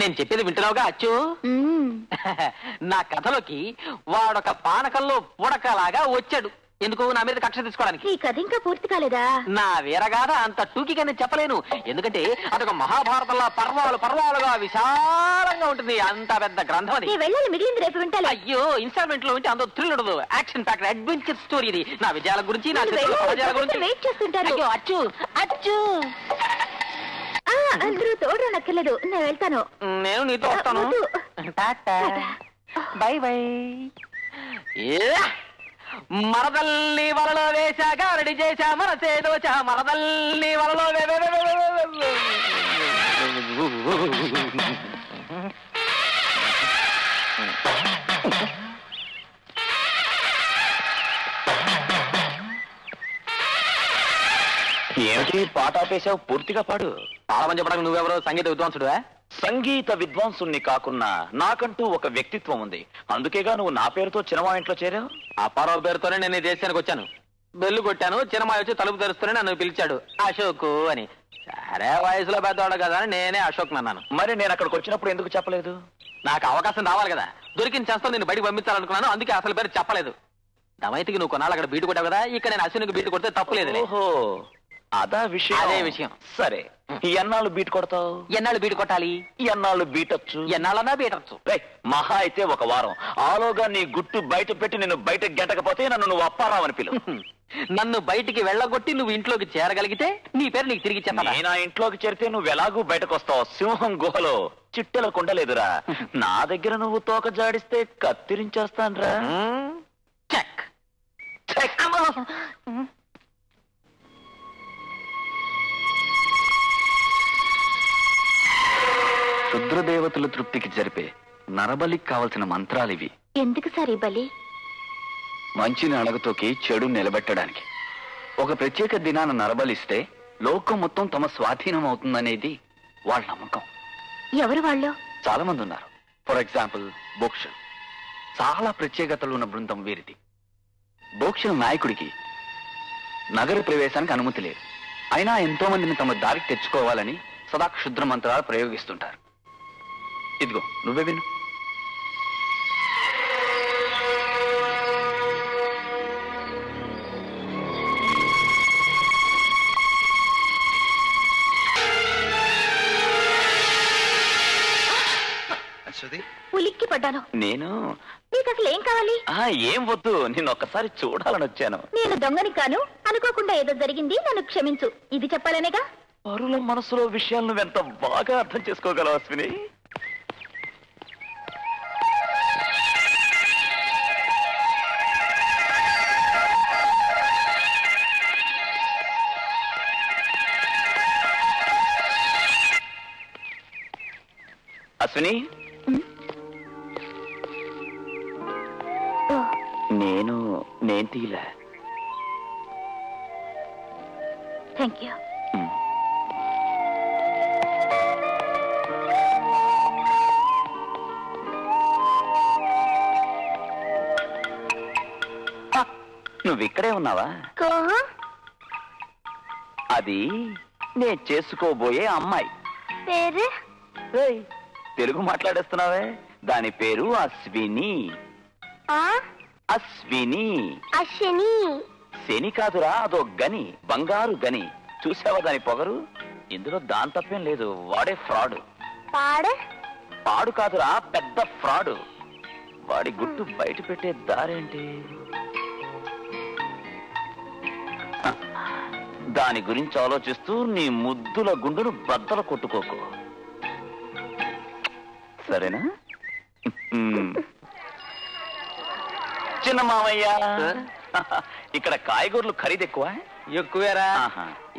నేను చెప్పేది వింటున్నావుగా అచ్చు? నా కథలోకి వాడొక పానకంలో పుడకలాగా వచ్చాడు. ఎందుకు? నా మీద కక్ష తీసుకోవడానికి. ఈ కథ ఇంకా పూర్తి కాలేదా? నా వీరగాథ అంత టూకీగా నేను చెప్పలేను. ఎందుకంటే అదొక మహాభారతంలో పర్వాలుగా విశాలంగా ఉంటుంది. అంత పెద్ద గ్రంథం అది. వెళ్ళాలి, మిగిలింది రేపు వింటాలి. అయ్యో, ఇన్స్టాల్మెంట్ లో ఉంటే అంత థ్రిల్ ఉండదు. యాక్షన్ ప్యాక్డ్ అడ్వెంచర్ స్టోరీ ఇది. నా విజయాల గురించి, నా విజయాల గురించి వెయిట్ చేస్తుంటారు. అయ్యో అచ్చు అచ్చు. అందరూ తోడు నక్కర్లేదు, నేను వెళ్తాను. నేను నీతో వస్తాను. By by. మరదల్ని వలలో వేశాక రెడీ చేశా మనసేదోచా మరదల్ని వలలో ఏమిటి పాట ఆపేశావు? పూర్తిగా పాడు. పాడమని చెప్పడానికి నువ్వెవరో సంగీత విద్వాంసుడువా? సంగీత విద్వాంసుణ్ణి కాకున్నా నాకంటూ ఒక వ్యక్తిత్వం ఉంది. అందుకేగా నువ్వు నా పేరుతో చిన్నమా ఇంట్లో చేరావు. అప్పారావు పేరుతోనే నేను ఈ దేశానికి వచ్చాను. బెల్లు కొట్టాను, చిన్నమాయ వచ్చి తలుపు తెరుస్తూనే నన్ను పిలిచాడు అశోక్ అని. సరే వయసులో పెద్దవాడు కదా అని నేనే అశోక్ అన్నాను. మరి నేను అక్కడికి వచ్చినప్పుడు ఎందుకు చెప్పలేదు? నాకు అవకాశం రావాలి కదా. దొరికిన చేస్తా నేను బయటికి పంపించాలనుకున్నాను, అందుకే అసలు పేరు చెప్పలేదు. దమైతికి నువ్వు కొన్నాళ్ళు అక్కడ బీటు కొట్టావు కదా, ఇక్కడ నేను అశ్వినికి బీటు కొడితే తప్పులేదు. ఓహో, అదా విషయం. అదే విషయం. సరే, ఎన్నాళ్ళు బీట్ కొడతావు? ఎన్నాళ్ళు బీటు కొట్టాలి? ఎన్నాళ్ళు బీటొచ్చు? ఎన్నాళ్ళన్నా బీటచ్చు. మహా అయితే ఒక వారం. ఆలోగా నీ గుట్టు బయట పెట్టి నేను బయట గెట్టకపోతే నన్ను నువ్వు అప్పారావు అని పిలు. నన్ను బయటికి వెళ్ళగొట్టి నువ్వు ఇంట్లోకి చేరగలిగితే నీ పేరు నీకు తిరిగి చెప్పాలి. నేను ఆ ఇంట్లోకి చేరితే నువ్వు ఎలాగూ బయటకు వస్తావు. సింహం గుహలో చిట్టెల కొండలేదురా. నా దగ్గర నువ్వు తోక జాడిస్తే కత్తిరించేస్తాన్రా. చెక్. రుద్రదేవతల తృప్తికి జరిపే నరబలికి కావలసిన మంత్రాలివి. ఎందుకు సార్ ఈ బలి? మంచిని అడగతోకి చెడు నిలబెట్టడానికి. ఒక ప్రత్యేక దినాన నరబలిస్తే లోకం మొత్తం తమ స్వాధీనం అవుతుందనేది వాళ్ళ నమ్మకం. ఎవరు వాళ్ళు? చాలా మంది ఉన్నారు. ఫర్ ఎగ్జాంపుల్ బోక్షల్. చాలా ప్రత్యేకతలు ఉన్న బృందం వీరిది. బోక్షల్ నాయకుడికి నగర ప్రవేశానికి అనుమతి లేదు. అయినా ఎంతో మందిని తమ దారికి తెచ్చుకోవాలని సదా క్షుద్ర మంత్రాలు ప్రయోగిస్తుంటారు. ఇదిగో నువ్వే విను. ఉలిక్కి పడ్డాను. నేను నీకు అసలు ఏం కావాలి? ఏం వద్దు, నేను ఒక్కసారి చూడాలని వచ్చాను. నేను దొంగని కాను, అనుకోకుండా ఏదో జరిగింది, నన్ను క్షమించు. ఇది చెప్పాలనేగా. పరుల మనసులో విషయాలు నువ్వెంత బాగా అర్థం చేసుకోగలవు అశ్విని. అశ్విని, నేను తీలే. Thank you. నువ్వు ఇక్కడే ఉన్నావా? అది నేను చేసుకోబోయే అమ్మాయి. పేరు? తెలుగు మాట్లాడేస్తున్నావే. దాని పేరు అశ్విని. అశ్విని. అశ్విని. శని కాదురా, అదో గని, బంగారు గని. చూసావా దాని పొగరు? ఇందులో దాని తప్పేం లేదు. వాడే ఫ్రాడ్. పాడు కాదురా, పెద్ద ఫ్రాడ్. వాడి గుట్టు బయట పెట్టే దారేంటి? దాని గురించి ఆలోచిస్తూ నీ ముద్దుల గుండును బద్దలు కొట్టుకోకు, సరేనా? చిన్న మామయ్య, ఇక్కడ కాయగూరలు ఖరీదు ఎక్కువ? ఎక్కువేరా.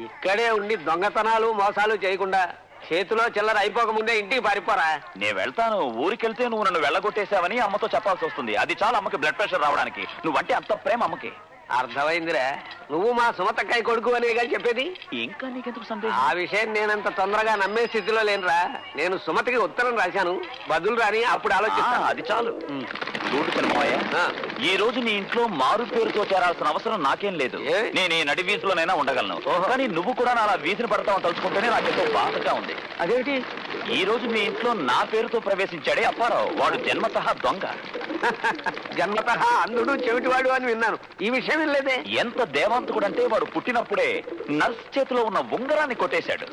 ఇక్కడే ఉండి దొంగతనాలు మోసాలు చేయకుండా చేతిలో చిల్లర అయిపోక ముందే ఇంటికి పారిపోరా. నేను వెళ్తాను. ఊరికెళ్తే నువ్వు నన్ను వెళ్ళగొట్టేశావని అమ్మతో చెప్పాల్సి వస్తుంది. అది చాలా అమ్మకి బ్లడ్ ప్రెషర్ రావడానికి. నువ్వంటే అంత ప్రేమ అమ్మకి. అర్థమైందిరా. నువ్వు మా సుమతక్కాయ కొడుకు అనేగా చెప్పేది. ఇంకా నీకెందుకు సందేహం? ఆ విషయం నేనంత తొందరగా నమ్మే స్థితిలో లేనురా. నేను సుమతికి ఉత్తరం రాశాను, బదులు రాని అప్పుడు ఆలోచిస్తాను. అది చాలు. చూడు చిన్నమాయ, ఈ రోజు నీ ఇంట్లో మారు పేరుతో చేరాల్సిన అవసరం నాకేం లేదు. నేను ఈ నడి వీధిలోనైనా ఉండగలను. కానీ నువ్వు కూడా అలా వీధిని పడతావు తలుచుకుంటేనే నాకెంతో బాధగా ఉంది. అదేంటి? ఈ రోజు మీ ఇంట్లో నా పేరుతో ప్రవేశించాడే అప్పారావు. వాడు జన్మతః దొంగ. జన్మతః అందుడు చెవిటివాడు అని విన్నాను. ఈ విషయం లేదే. ఎంత దేవాంతకుడు అంటే వాడు పుట్టినప్పుడే నర్స్ చేతిలో ఉన్న ఉంగరాన్ని కొట్టేశాడు.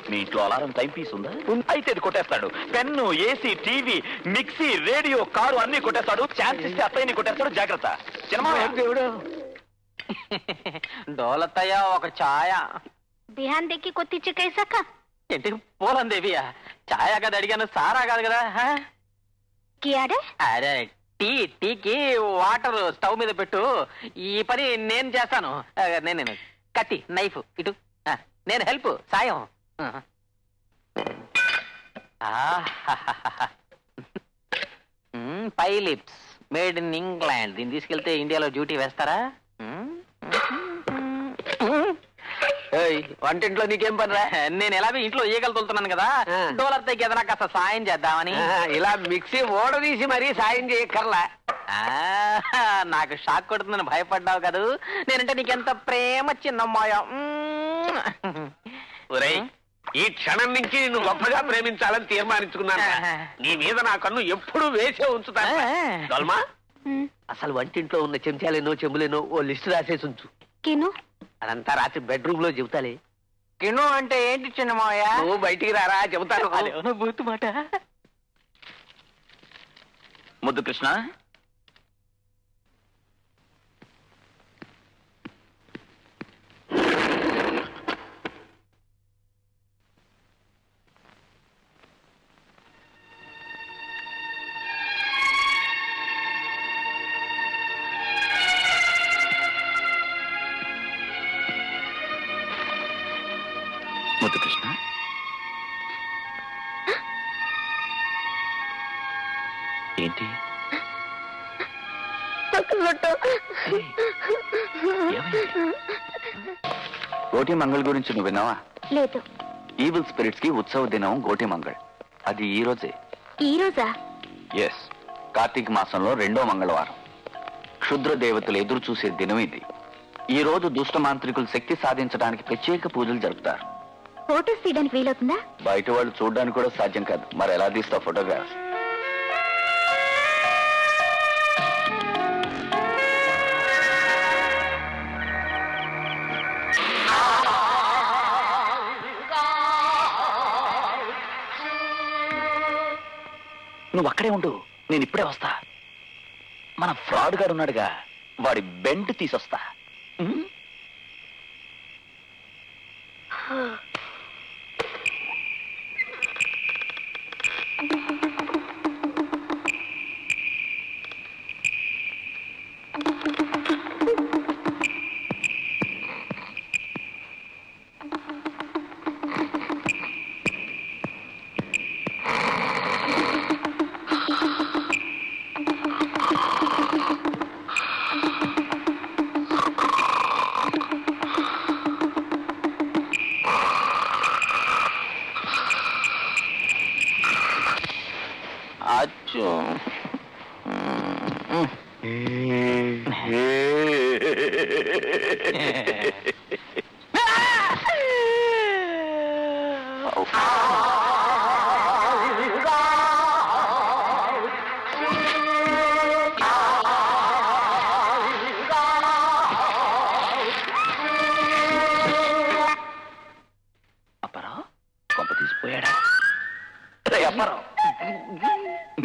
మీ ఇంట్లో అలారం టైం పీస్ ఉందా? అయితే అది కొట్టేస్తాడు. Pen, AC, TV, mixie, radio, car అన్ని కొట్టేస్తాడు. ఛాన్స్ ఇస్తే అత్తయ్యని కొట్టేస్తాడు. జాగ్రత్త. దేవుడు. డోలత్తయ్య ఒక ఛాయ. బిహాన్ దెక్కి కొత్తిచ్చి కైసాక ఏంటి పోలందేవియా? ఛాయ కదా అడిగాను, సారా కాదు కదా. కియాడే? అరే టీకి వాటర్ స్టవ్ మీద పెట్టు. ఈ పని నేను చేస్తాను. నేను కత్తి నైఫ్ ఇటు. నేను హెల్ప్ సాయం. పై లిప్స్ మేడ్ ఇన్ ఇంగ్లాండ్. దీన్ని తీసుకెళ్తే ఇండియాలో డ్యూటీ వేస్తారా? వంటింట్లో నీకేం పనిరా? నేను ఎలాగో ఇంట్లో ఈగలు తోలుతున్నాను కదా, డోలర్ తగ్గి ఏదైనా కాస్త సాయం చేద్దామని. ఇలా మిక్సీ ఓడదీసి మరీ సాయం చేయక్కర్లా. నాకు షాక్ కొడుతుందని భయపడ్డావు కదూ. నేనంటే నీకెంత ప్రేమ చిన్నమ్మాయ. ఒరేయ్, ఈ క్షణం నుంచి నిన్ను గొప్పగా ప్రేమించాలని తీర్మానించుకున్నాను. నీ మీద నా కన్ను ఎప్పుడూ వేసే ఉంచుతాను. దొల్మా, అసలు వంటింట్లో ఉన్న చెంచాలేనో చెంబులేనో ఓ లిస్టు రాసేసి ఉంచు. అదంతా రాత్రి బెడ్రూమ్ లో చెబుతాలే. కిను అంటే ఏంటి చిన్నమాయ? నువ్వు బయటికి రారా, చెబుతాను. బూతు మాట. ముద్దు కృష్ణ, ముద్దు కృష్ణ, ఏంటి గోటి మంగళ్ గురించి నువ్వు విన్నావా? లేదు. ఈవిల్ స్పిరిట్స్ కి ఉత్సవ దినం గోటి మంగళ్. అది ఈ రోజే. ఈ రోజా? ఎస్, కార్తీక మాసంలో 2వ మంగళవారం. క్షుద్ర దేవతలు ఎదురు చూసే దినం ఇది. ఈ రోజు దుష్ట మాంత్రికులు శక్తి సాధించడానికి ప్రత్యేక పూజలు జరుపుతారు. ఫోటోస్ తీయడానికి వీలవుతుందా? బయట వాళ్ళు చూడడానికి కూడా సాధ్యం కాదు. మరి ఎలా తీస్తావు ఫోటోగ్రాఫ్స్? నువ్వు అక్కడే ఉండు, నేను ఇప్పుడే వస్తా. మన ఫ్రాడ్ గారు ఉన్నాడుగా, వాడి బెంట్ తీసొస్తా.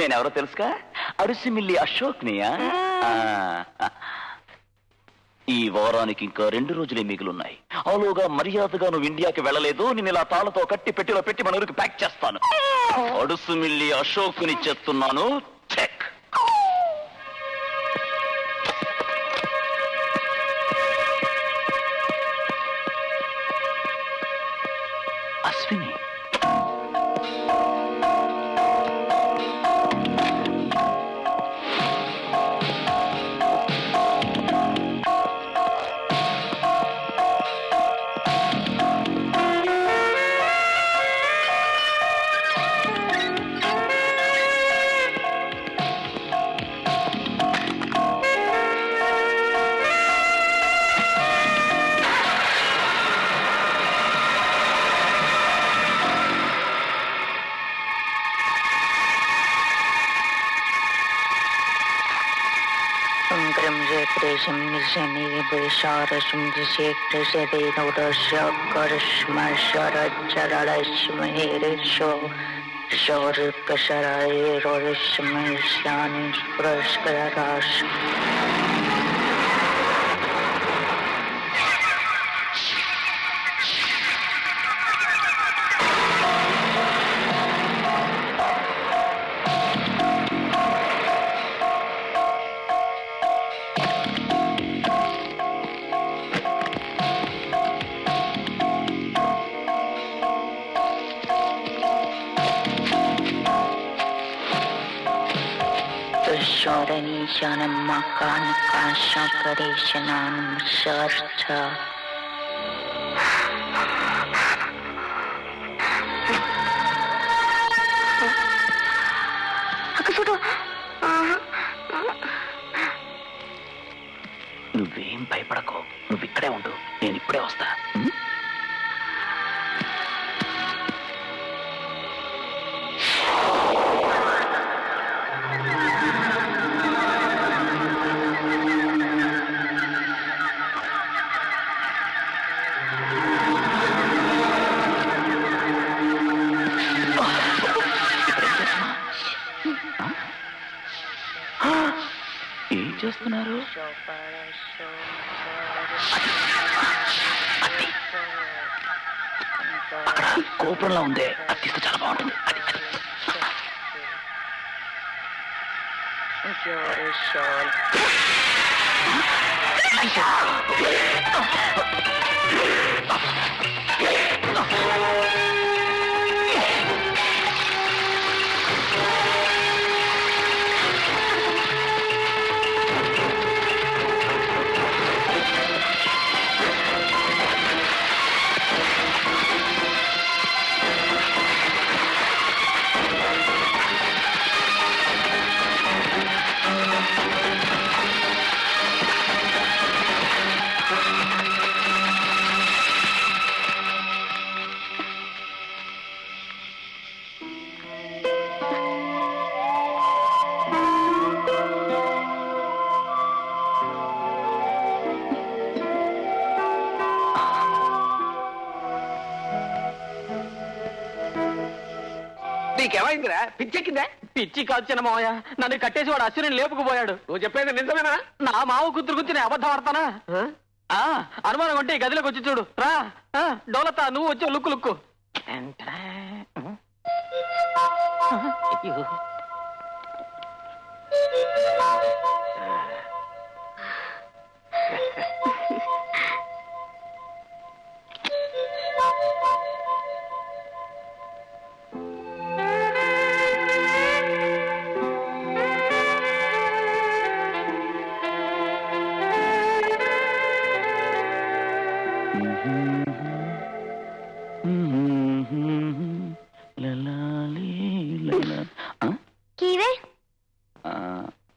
నేనెవరో తెలుసుగా? అరిసిమిల్లి అశోక్నియా. ఈ వారానికి ఇంకా 2 రోజులే మిగిలిన్నాయి. ఆలోగా మర్యాదగా నువ్వు ఇండియాకి వెళ్ళలేదు, నేను ఇలా తాళతో కట్టి పెట్టిలో పెట్టి మన ఊరికి ప్యాక్ చేస్తాను. అడుసుమిల్లి అశోక్ని చెప్తున్నాను. చెక్. అశ్విని, శోరణీశానం మకానకాశకరేశనానం శాస్త్ర నువ్వేం భయపడకు, నువ్వు ఇక్కడే ఉండు, నేను ఇప్పుడే వస్తా. ఏం చేస్తున్నారు? అక్కడ గోపురంలో ఉందే, అది తీస్తే చాలా బాగుంటుంది. నీకేమైందిరా? పిచ్చెక్కిందా? పిచ్చి కాదు చిన్న మావయ్య, నన్ను కట్టేసి వాడు అశ్విని లేపుకుపోయాడు. నువ్వు చెప్పేది నిజమేనా? నా మావ కూతురు గురించి నేను అబద్ధం ఆడతానా? అనుమానం అంటే ఈ గదిలోకి వచ్చి చూడు. రా డోలతా, నువ్వు వచ్చావు. Look look.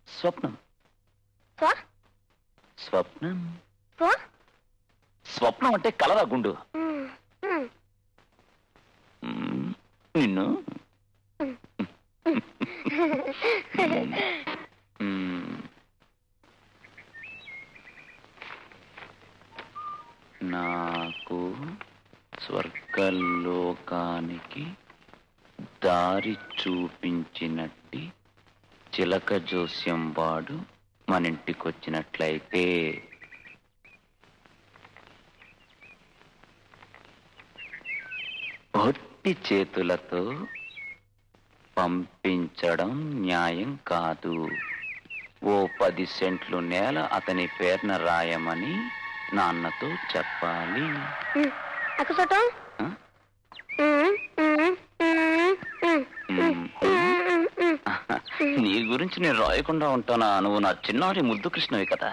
స్వప్నం స్వప్నం స్వప్నం అంటే కలరా గుండు? నిన్ను నాకు స్వర్గలోకానికి దారి చూపించినట్టి చిలక జోస్యం వాడు మన ఇంటికొచ్చినట్లయితే ఒట్టి చేతులతో పంపించడం న్యాయం కాదు. ఓ 10 సెంట్లు నేల అతని పేరున రాయమని నాన్నతో చెప్పాలి. నీ గురించి నేను రాయకుండా ఉంటానా? నువ్వు నా చిన్నారి ముద్దు కృష్ణవి కదా.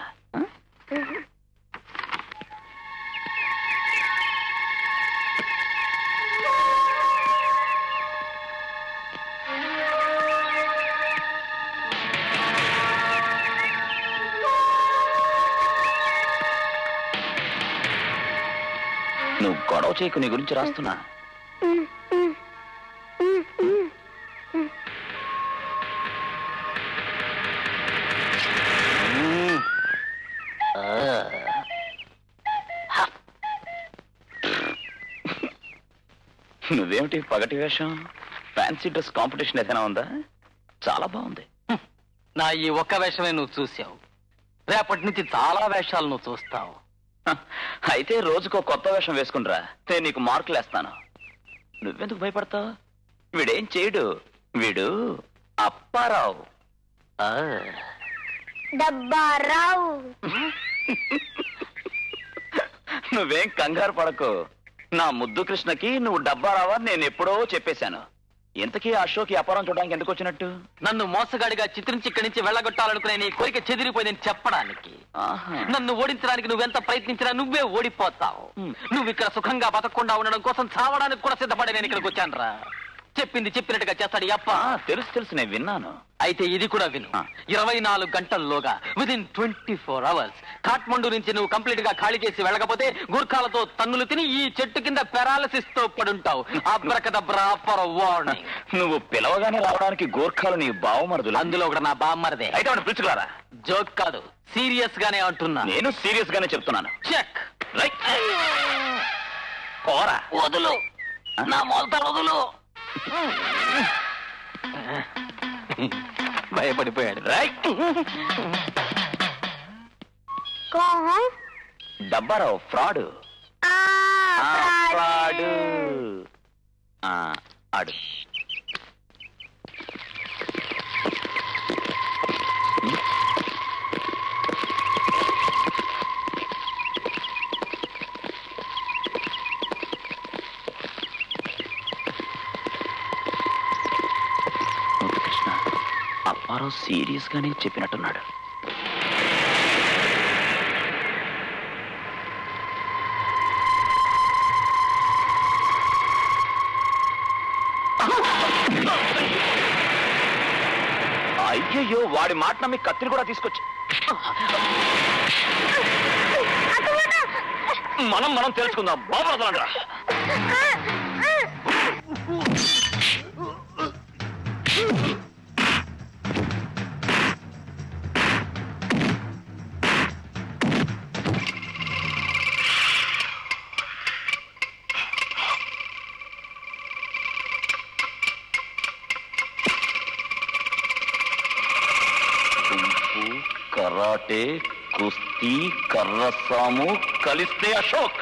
నువ్వు గొడవ చేయకు, నీ గురించి రాస్తున్నా. నువ్వేమిటి పగటి వేషం? ఫ్యాన్సీ డ్రెస్ కాంపిటీషన్ ఏదైనా ఉందా? చాలా బాగుంది. నా ఈ ఒక్క వేషమే నువ్వు చూసావు, రేపటి నుంచి చాలా వేషాలు నువ్వు చూస్తావు. అయితే రోజుకో కొత్త వేషం వేసుకునిరా, నేను నీకు మార్కులు వేస్తాను. నువ్వెందుకు భయపడతావు? వీడేం చేయడు, వీడు అప్పారావు. డబ్బారావు. నువ్వేం కంగారు పడకు. నా ముద్దు కృష్ణకి నువ్వు డబ్బారావా నేను ఎప్పుడో చెప్పేశాను. ఇంతకీ అశోక్ వ్యాపారం చూడడానికి ఎందుకు వచ్చినట్టు? నన్ను మోసగాడిగా చిత్రించి ఇక్కడి నుంచి వెళ్ళగొట్టాలనుకునే నీ కోరిక చెదిరిపోయిందని చెప్పడానికి. నన్ను ఓడించడానికి నువ్వెంత ప్రయత్నించినా నువ్వే ఓడిపోతావు. నువ్వు ఇక్కడ సుఖంగా బతకకుండా ఉండడం కోసం చావడానికి కూడా సిద్ధపడి నేను ఇక్కడికి వచ్చాను రా. చెప్పింది చెప్పినట్టుగా చేస్తాడు అప్ప. తెలుసు నేను విన్నాను. అయితే ఇది కూడా విను. 24 గంటల్లోగా విదిన్ 24 hours కాఠ్మండు నుంచి నువ్వు కంప్లీట్ గా ఖాళీ చేసి వెళ్ళకపోతే గూర్ఖాలతో తన్నులు తిని ఈ చెట్టు కింద పెరాలసిస్ తో పడుంటావు. Abracadabra for warning. నువ్వు పిలవగానే రావడానికి గోర్ఖాలు నీ బావమరుదులు. అందులో కూడా నా బామ్మరదే. అయితే వాడు పిలుచుకురారా. జోక్ కాదు, సీరియస్ గానే అంటున్నా. నేను సీరియస్ గానే చెప్తున్నాను. చెక్. రైట్. పోరా. వదులు నా మొలత వదులు. భయపడిపోయాడు. రైట్. డబ్బారావు ఫ్రాడ్. ఫ్రాడ్. ఆడు. అప్పారావు సీరియస్ గానే చెప్పినట్టున్నాడు. అయ్యయ్యో, వాడి మాట నమ్మి కత్తిని కూడా తీసుకొచ్చి మనం తెలుసుకుందాం. బాబు వదలండ్రా. కరాటే, కుస్తీ, కర్రసాము కలిస్తే అశోక్.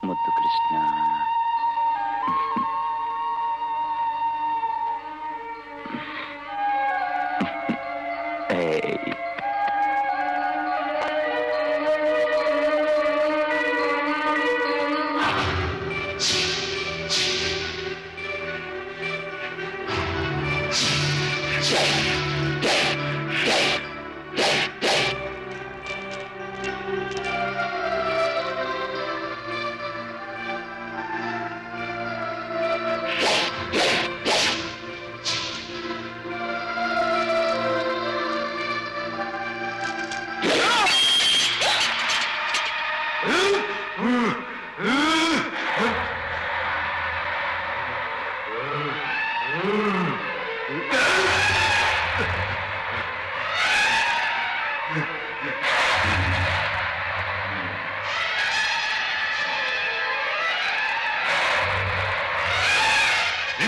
ముద్దు కృష్ణ.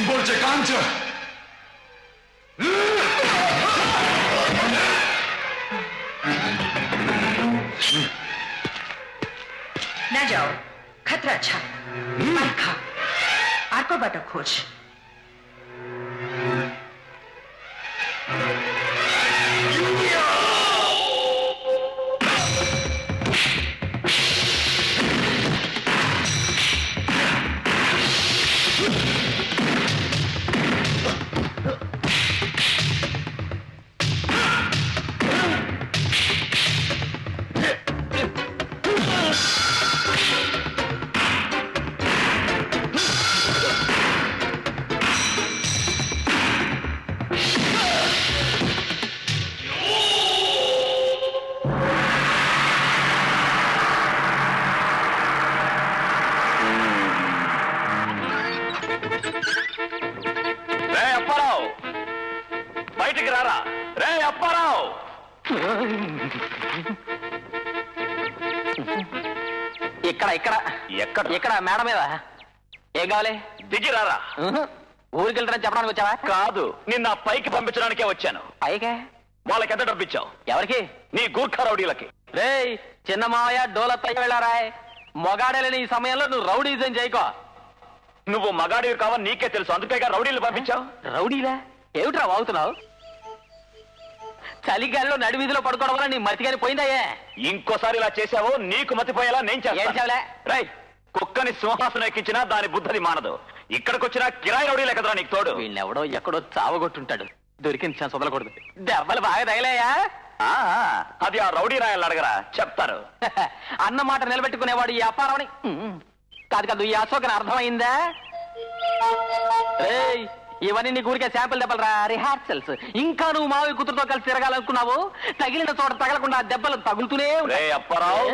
Imporce cancer! ना जाओ, खतरा अच्छा। मार खा, आको बाटो खोज। ఇక్కడ మేడ మీద ఏం కావాలి? దిగిరారా. ఊరికి వెళ్తారని చెప్పడానికి వచ్చావా? కాదు, నిన్న పైకి పంపించడానికే వచ్చాను. పైకే? వాళ్ళకి ఎంత డబ్బిచ్చావు? ఎవరికి? నీ గూర్ఖా రౌడీలకి. రేయ్ చిన్న మావయ్య డోలత్తయ్య వెళ్ళారా? మొగాడేలేని ఈ సమయంలో నువ్వు రౌడీజం చేయకో. నువ్వు మగాడివి కావని నీకే తెలుసు, అందుకేగా రౌడీలు పంపించావు. రౌడీలా? ఏమిట్రా వాగుతున్నావు? చలిగాలిలో నడివీధిలో పడుకోవడం వల్ల నీ మతిగాని పోయిందయ్యే. ఇంకోసారి ఇలా చేశావో నీకు మతిపోయేలా నేను చేస్తాను. రై, కుక్కని సింహాసనం ఎక్కించినా దాని బుద్ధది మానదు. ఇక్కడికొచ్చినా కిరాయి రౌడీలే కదరా నీకు తోడు. వీళ్ళెవడో ఎక్కడో చావగొట్టుంటాడు. దొరికింది ఛాన్స్ వదలకూడదు. దెబ్బలు బాగా తగిలాయా? అది ఆ రౌడీ రాయలు అడగరా, చెప్తారు. అన్న మాట నిలబెట్టుకునేవాడు ఈ అపారమని. కాదు కాదు, ఈ అశోకని అర్థమైందా? రేయ్ ఇవన్నీ నీ ఊరికే శాంపుల్ దెబ్బలరా, రిహార్సల్స్. ఇంకా నువ్వు మావి కూతురుతో కలిసి తిరగాలనుకున్నావు, తగిలిన చోట తగలకుండా దెబ్బలు తగులుతూనే ఉంటాయి. అప్పారావు,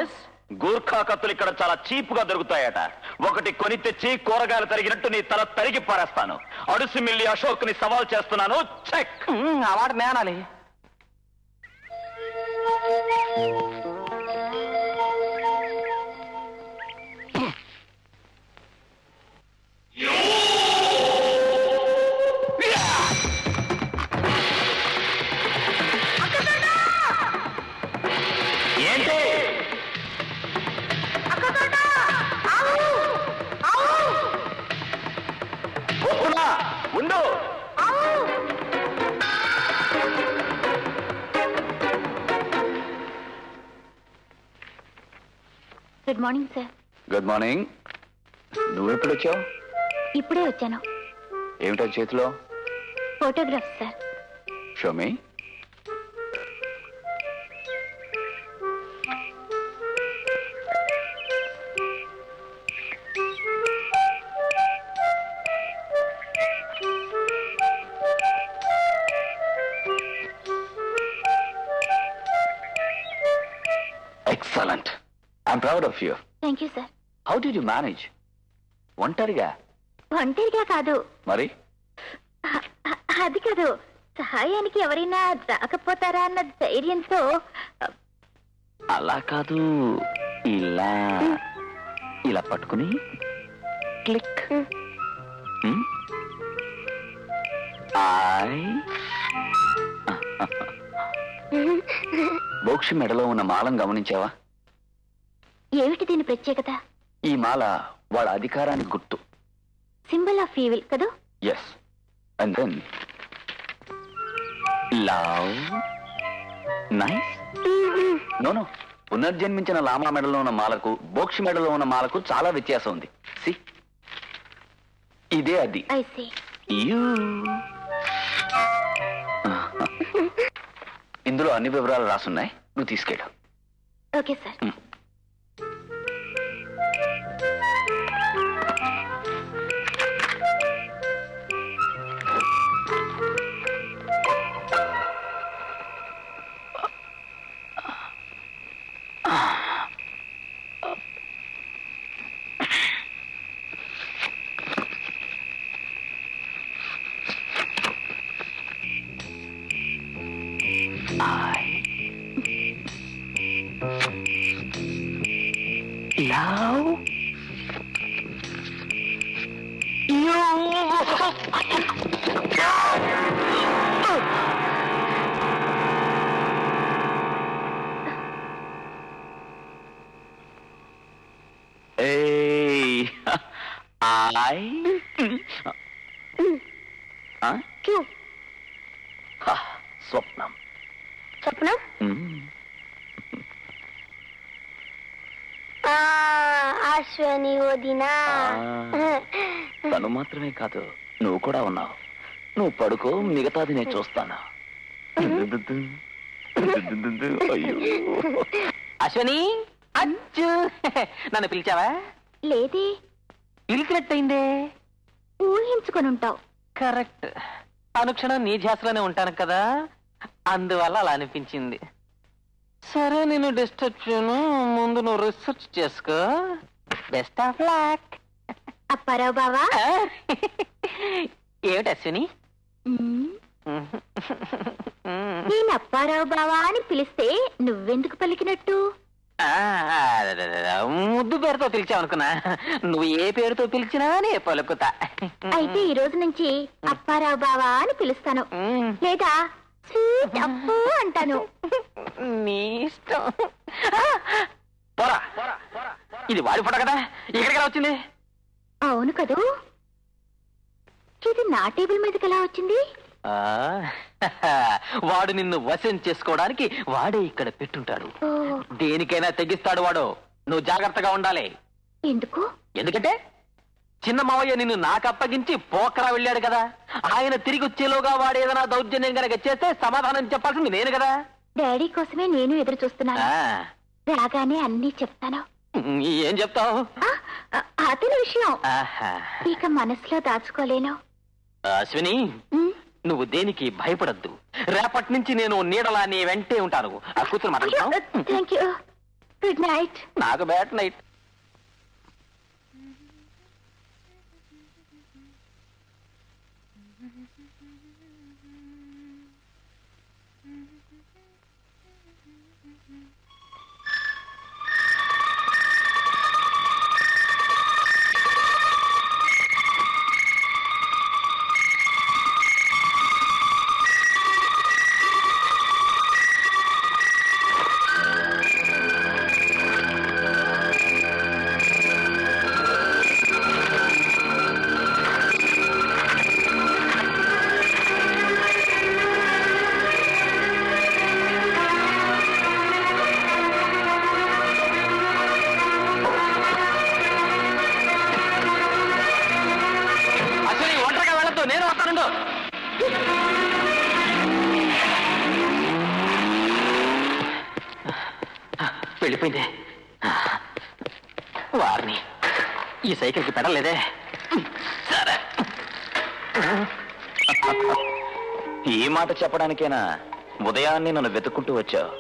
గూర్ఖా కత్తులు ఇక్కడ చాలా చీప్ గా దొరుకుతాయట. ఒకటి కొని తెచ్చి కూరగాయలు తరిగినట్టు నీ తల తరిగి పారేస్తాను. అడుసు మిల్లి అశోక్ ని సవాల్ చేస్తున్నాను. చెక్. అవార్డు నేనాలి. ఏంటి? ఉండు. Good morning sir. Good morning. నువ్వెప్పుడు వచ్చావు? ఇప్పుడే వచ్చాను. ఏమిటో చేతిలో? Photograph sir. Show me. Excellent. I'm proud of you. Thank you sir. How did you manage? ఒంటరిగా? ఒంటరిగా కాదు. మరి? అది కాదు, సహాయానికి ఎవరైనా రాకపోతారా అన్న ధైర్యంతో. అలా కాదు, ఇలా ఇలా పట్టుకుని క్లిక్. బోక్షి మెడలో ఉన్న మాలం గమనించావా? ఏమిటి దీని ప్రత్యేకత? ఈ మాల వాళ్ళ అధికారానికి గుర్తు. సింబల్ ఆఫ్ ఈవిల్ కదూ? Yes. And then love. Nice. No, పునర్జన్మించిన లామా మెడలో ఉన్న మాలకు బోక్షి మెడలో ఉన్న మాలకు చాలా వ్యత్యాసం ఉంది. సి, ఇదే అది. I see. ఇందులో అన్ని వివరాలు రాసున్నాయి, నువ్వు తీసుకెళ్ళు. Okay sir. క్యూ స్వప్నం. స్వప్నం అశ్వని వదినా. తను మాత్రమే కాదు, నువ్వు కూడా ఉన్నావు. నువ్వు పడుకో, మిగతాది నేను చూస్తాను. అయ్యో అశ్వని, అచ్చు నన్ను పిలిచావా? లేదే. పిలిచినట్టయిందే. ఊహించుకొని ఉంటావు. కరెక్ట్. అనుక్షణం నీ ధ్యాసలోనే ఉంటాను కదా, అందువల్ల అలా అనిపించింది. సరే, నేను డిస్టర్బ్ చేయను. ముందు నువ్వు రీసెర్చ్ చేసుకో. Best of luck. అప్పారావు బావా. ఏమిటి అశ్విని? నేను అప్పారావు బావా అని పిలిస్తే నువ్వెందుకు పలికినట్టు? ముద్దు పేరుతో పిలిచావనుకున్నా. నువ్వు ఏ పేరుతో పిలిచినా నే పలుకుతా. అయితే ఈ రోజు నుంచి అప్పారావు బావా అని పిలుస్తాను, లేదా స్వీట్ అప్పు అంటాను. నీ ఇష్టం. పోరా, ఇది వాడి ఫోటో కదా, ఇక్కడికి ఎలా వచ్చింది? అవును కదూ. ఇది నా టేబుల్ మీదకి ఎలా వచ్చింది? వాడు నిన్ను వశం చేసుకోవడానికి వాడే ఇక్కడ పెట్టుంటాడు. ఓ, దేనికైనా తెగిస్తాడు వాడు. నువ్వు జాగ్రత్తగా ఉండాలి. ఎందుకు? ఎందుకంటే చిన్న మావయ్య నిన్ను నాకు అప్పగించి పోకరా వెళ్ళాడు కదా. ఆయన తిరిగి వచ్చేలోగా వాడు ఏదైనా దౌర్జన్యం గనక చేస్తే సమాధానం చెప్పాల్సింది నేను కదా. డాడీ కోసమే నేను ఎదురు చూస్తున్నాను. రాగానే అన్నీ చెప్తాను. ఏం చెప్తావు? అతని విషయం ఇక మనసులో దాచుకోలేను. అశ్విని, ఉమ్, నువ్వు దేనికి భయపడద్దు. రేపటి నుంచి నేను నీడలా నీ వెంటే ఉంటాను. ఆ కూతురు మాట్లాడతావు. Thank you. Good night. నాకు బ్యాడ్ నైట్. నేను వస్తాను. వెళ్ళిపోయింది. వారిని ఈ సైకిల్కి పెడలేదే. సరే, ఈ మాట చెప్పడానికేనా ఉదయాన్నే నన్ను వెతుక్కుంటూ వచ్చావు?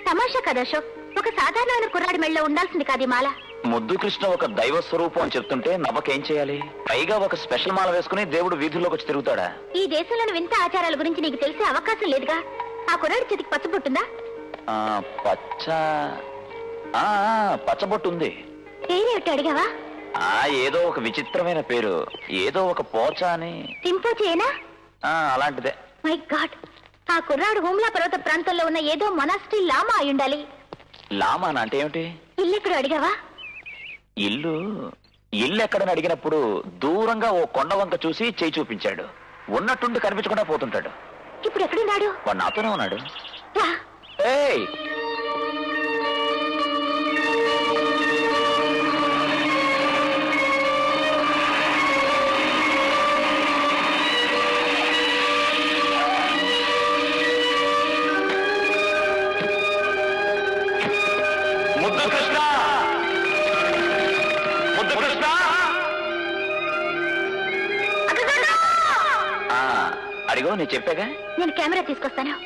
తమాషా కదా అశోక్. ఒక సాధారణమైన కుర్రాడి మెళ్ళలో ఉండాల్సింది కాదు మాల. ముద్దు కృష్ణ ఒక దైవ స్వరూపం అని చెప్తుంటే నవ్వకేం చేయాలి? పైగా ఒక స్పెషల్ మాల వేసుకుని దేవుడు వీధుల్లోకి వచ్చి తిరుగుతాడా? ఈ దేశంలోని వింత ఆచారాల గురించి నీకు తెలిసే అవకాశం లేదుగా. ఆ కుర్రాడి చేతికి పచ్చబొట్టుందా? పచ్చ పచ్చబొట్టు ఉంది. పేరేమిటి అడిగావా? ఏదో ఒక విచిత్రమైన పేరు, ఏదో ఒక పోచ అని. సింపోచేనా? అలాంటిదే. మై గాడ్, ఆ కుర్రాడు హూమ్లా పర్వత ప్రాంతంలో ఉన్న ఏదో మొనాస్ట్రీ లామా అయి ఉండాలి. లామానా అంటే ఏమిటి? ఇల్లెక్కడ అడిగావా? ఇల్లు ఎక్కడని అడిగినప్పుడు దూరంగా ఓ కొండ వంక చూసి చేయి చూపించాడు. ఉన్నట్టుండి కనిపించకుండా పోతుంటాడు. ఇప్పుడు ఎక్కడున్నాడు? వాడు నాతోనే ఉన్నాడు. రా. ఏయ్, ముద్దు కృష్ణ, ముద్దు కృష్ణ. అడిగో, నేను చెప్పాగా. నేను కెమెరా తీసుకొస్తాను.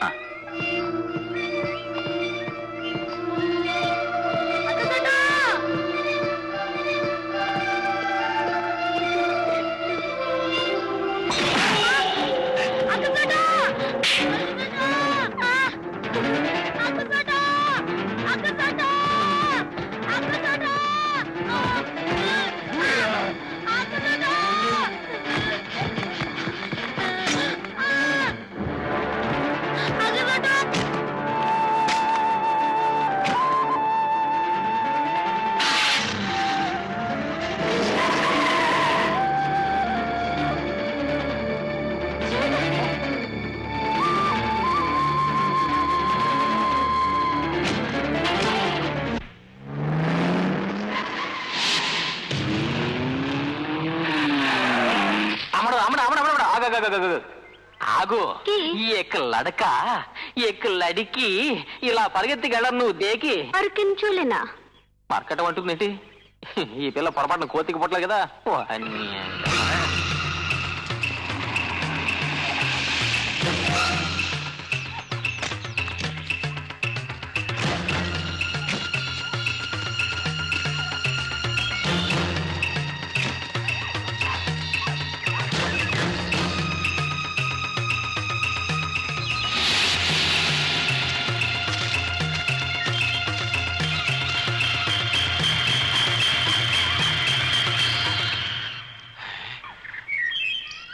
ఆగు. ఏక లడక ఏక లడికి ఇలా పరిగెత్తి గళ్ళను నువ్వు దేకి చూలేనా మరకటం అంటుకునేటి. ఈ పిల్ల పొరపాటున కోతికి పుట్టలేదు కదా.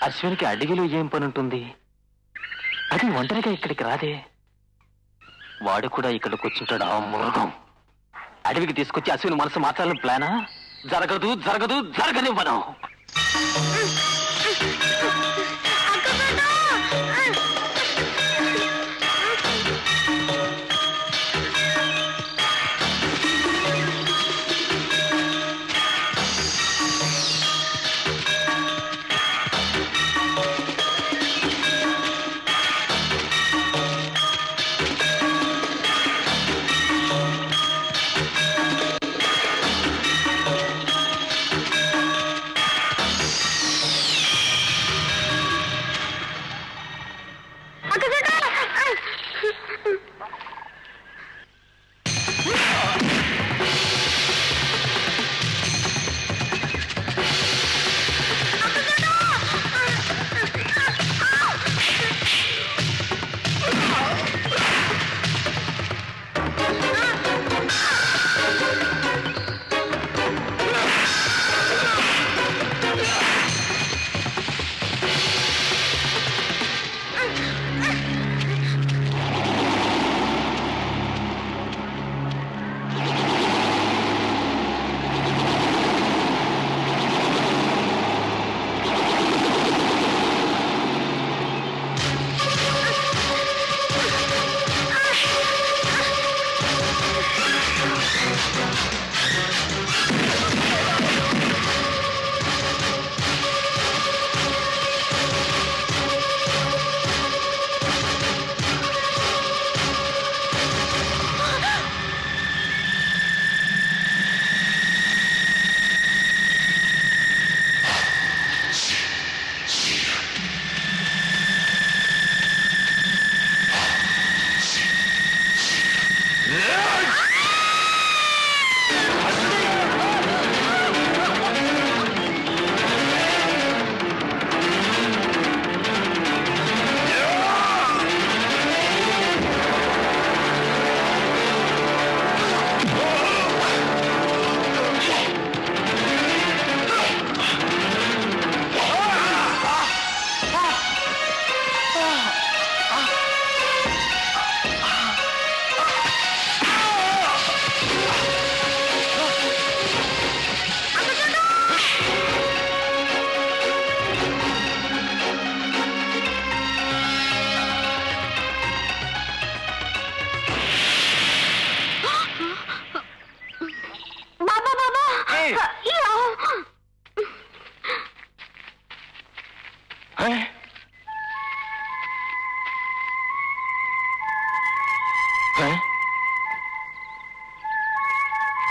అశ్వినికి అడిగిలో ఏం పని ఉంటుంది? అది ఒంటరిగా ఇక్కడికి రాదే. వాడు కూడా ఇక్కడికి వచ్చుంటాడు. ఆ మృగం అడవికి తీసుకొచ్చి అశ్విని మనసు మార్చాలని ప్లానా? జరగదు జరగదు జరగనివ్వను.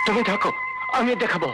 তুমি থাকো, আমি দেখাবো।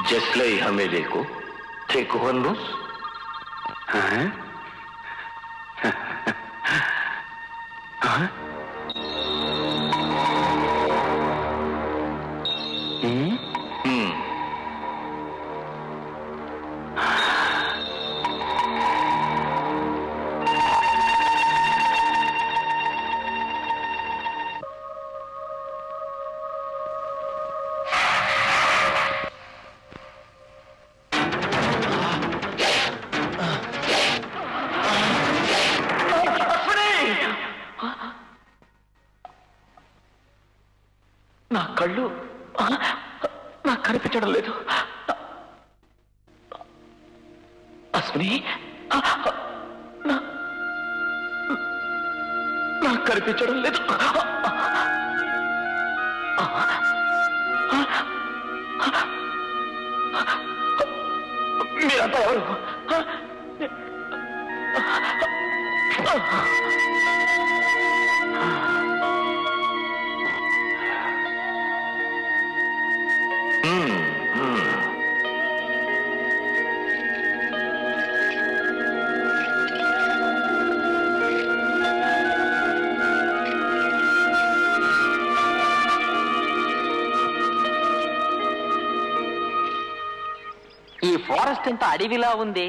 Jesley Hamedeko, take one loose. Huh? Huh? నా కళ్ళు నాకు కనిపించడం లేదు. అశ్విని నాకు కనిపించడం లేదు. మీరంతా ఎవరు? ఈ ఫారెస్ట్ ఎంత అడవిలా ఉంది.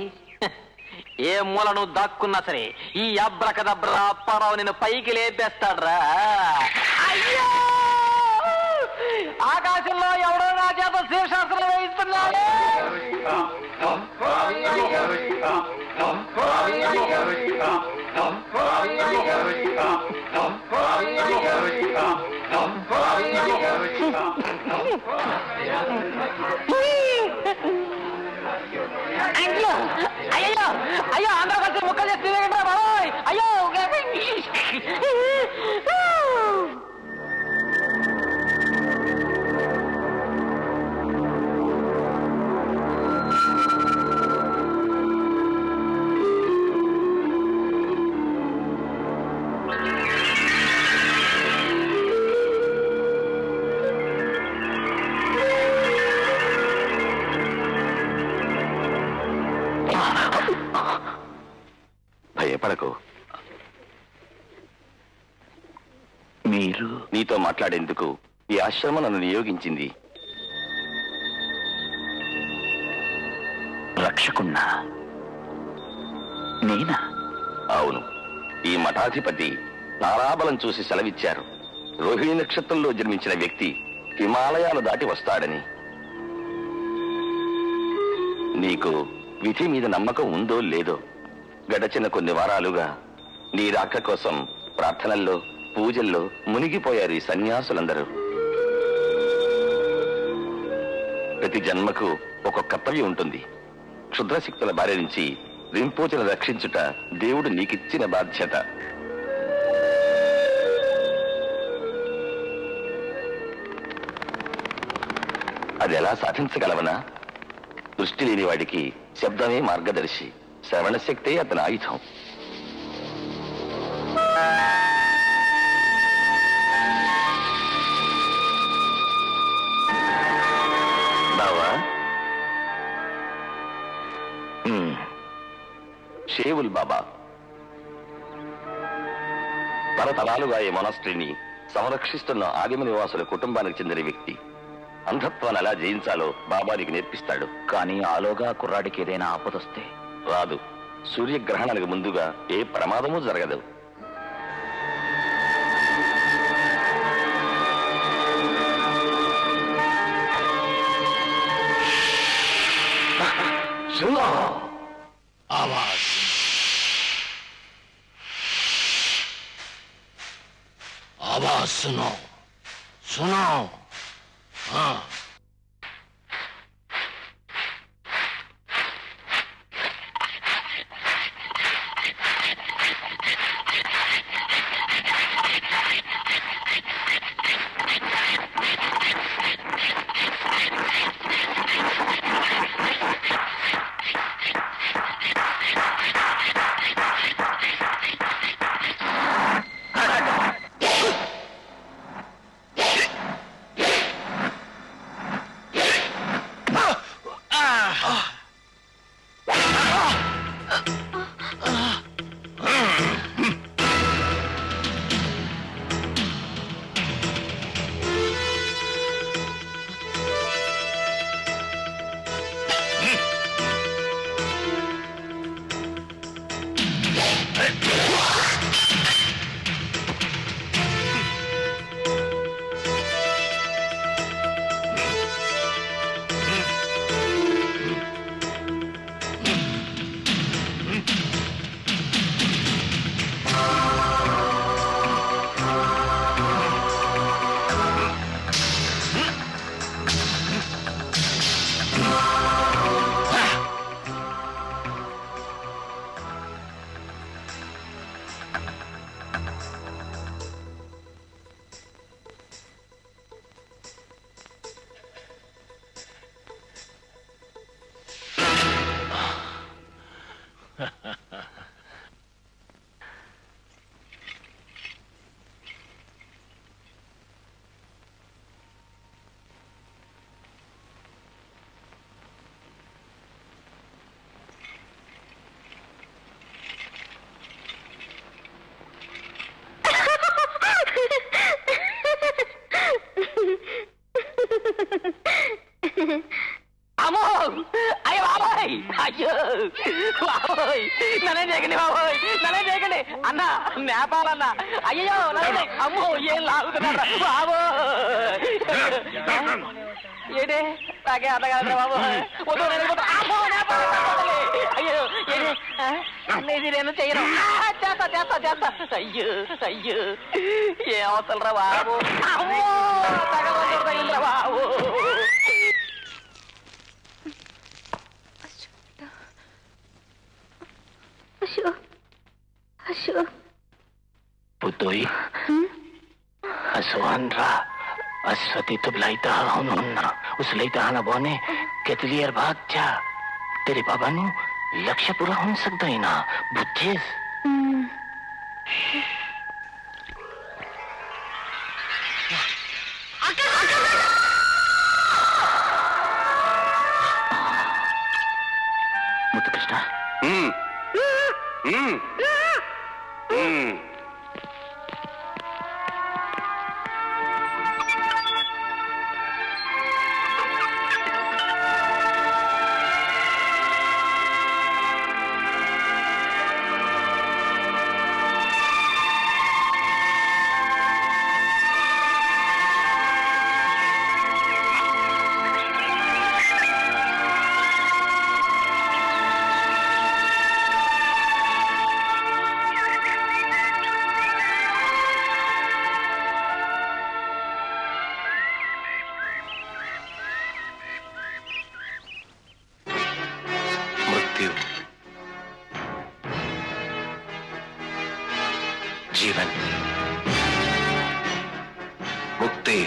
ఏ మూలను దాక్కున్నా సరే ఈ అబ్రకదబ్రా అప్పారావు నేను పైకి లేపేస్తాడ్రా. అయ్యో, ఆకాశంలో ఎవడో నా చేత శీర్షాస్త్రం వేయిస్తున్నాడు. అయ్యో అయ్యో అయ్యో, అందరూ కలిసి ముక్కలు చేస్తే బాబాయ్. అయ్యో భయపడకు. మీరు నీతో మాట్లాడేందుకు ఈ ఆశ్రమం నన్ను నియోగించింది. రక్షకున్నా నేనా? అవును. ఈ మఠాధిపతి తారాబలం చూసి సెలవిచ్చారు. రోహిణి నక్షత్రంలో జన్మించిన వ్యక్తి హిమాలయాలు దాటి వస్తాడని. నీకు విధి మీద నమ్మకం ఉందో లేదో, గడచిన కొన్ని వారాలుగా నీ రాక కోసం ప్రార్థనల్లో పూజల్లో మునిగిపోయారు ఈ సన్యాసులందరూ. ప్రతి జన్మకు ఒక కర్తవ్యం ఉంటుంది. క్షుద్రశక్తుల బారి నుంచి రింపోచను రక్షించుట దేవుడు నీకిచ్చిన బాధ్యత. అది ఎలా సాధించగలవనా? దృష్టి లేని వాడికి శబ్దమే మార్గదర్శి, శ్రవణశక్తే అతని ఆయుధం. బావా, షేవుల్ బాబా తరతరాలుగా ఈ మొనాస్ట్రీని సంరక్షిస్తున్న ఆదిమ నివాసుల కుటుంబానికి చెందిన వ్యక్తి. అంధత్వాన్ని ఎలా జయించాలో బాబానికి నేర్పిస్తాడు. కానీ ఆలోగా కుర్రాడికి ఏదైనా ఆపదొస్తే రాదు. సూర్యగ్రహణానికి ముందుగా ఏ ప్రమాదమూ జరగదు. आवाज सुनो, सुनो। हाँ, అయ్యో బాబోయ్ నన్నే చేయకండి బాబోయ్ నన్నే చేయకండి అన్న నేపాలన్న అయ్యో అమ్మో ఏం లాగుతున్నారా బాబో ఏంటి నాకే అర్థం కాదు బాబు అయ్యో ఇది నేను చేయను చేస్తా చేస్తా చేస్తా అయ్యో అయ్యో ఏ అవసరం రా బాబు అమ్మో తగలరా బాబు Putoy, aswan ra, aswati tublaita hunna, uslaita hana bone, ketlier bhag ja. Tere baba nu laksha pura hun sakta hai na, buddhis. Muthu Krishna. जीवन मुक्ति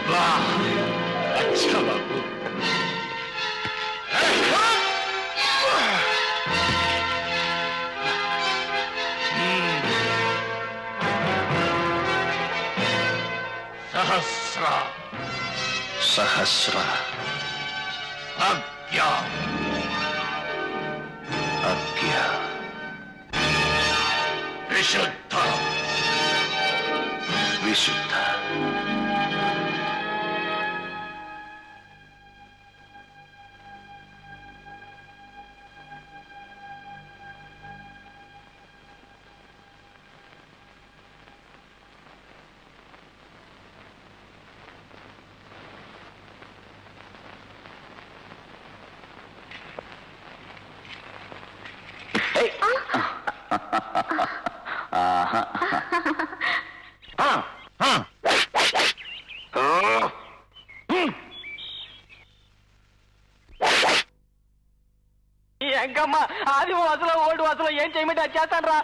वाह अच्छा बाबू सहस्रा सहस्रा अज्ञा अज्ञा विशुद्ध विशुद्ध ఎంకమ్మ ఆది వాసులో ఓల్డ్ వాసులో ఏం చేయమంటే అది చేస్తాను రా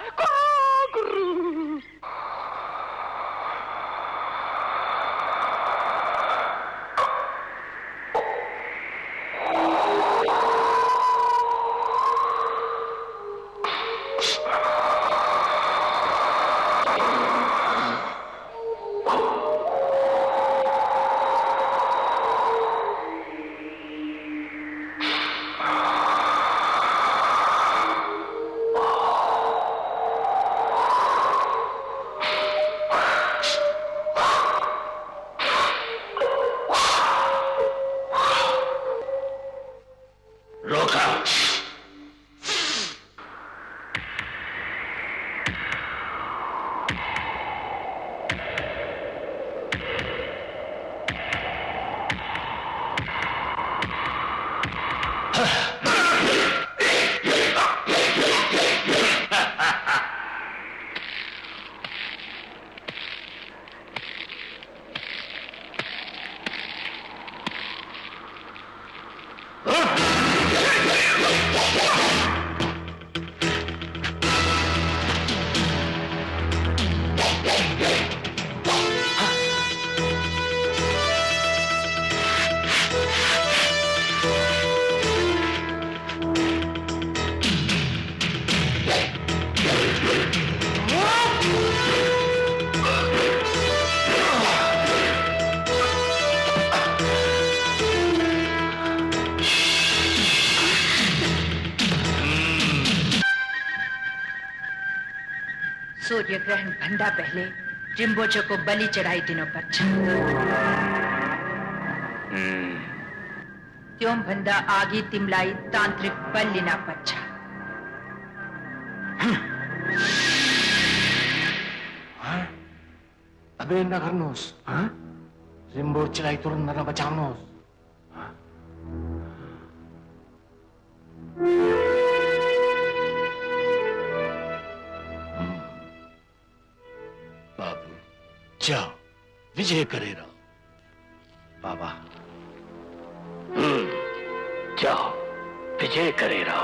सूर्य ग्रहण भंडा पहले रिम्बोचो को बलि चढ़ाई दिनों पर त्यों भंडा आगी तिमलाई तांत्रिक बलिना पच्छा Abe na Carlos, ha? Rimbo sila turun na nabacamos. Babu, जाओ विजय करेगा बाबा जाओ विजय करेगा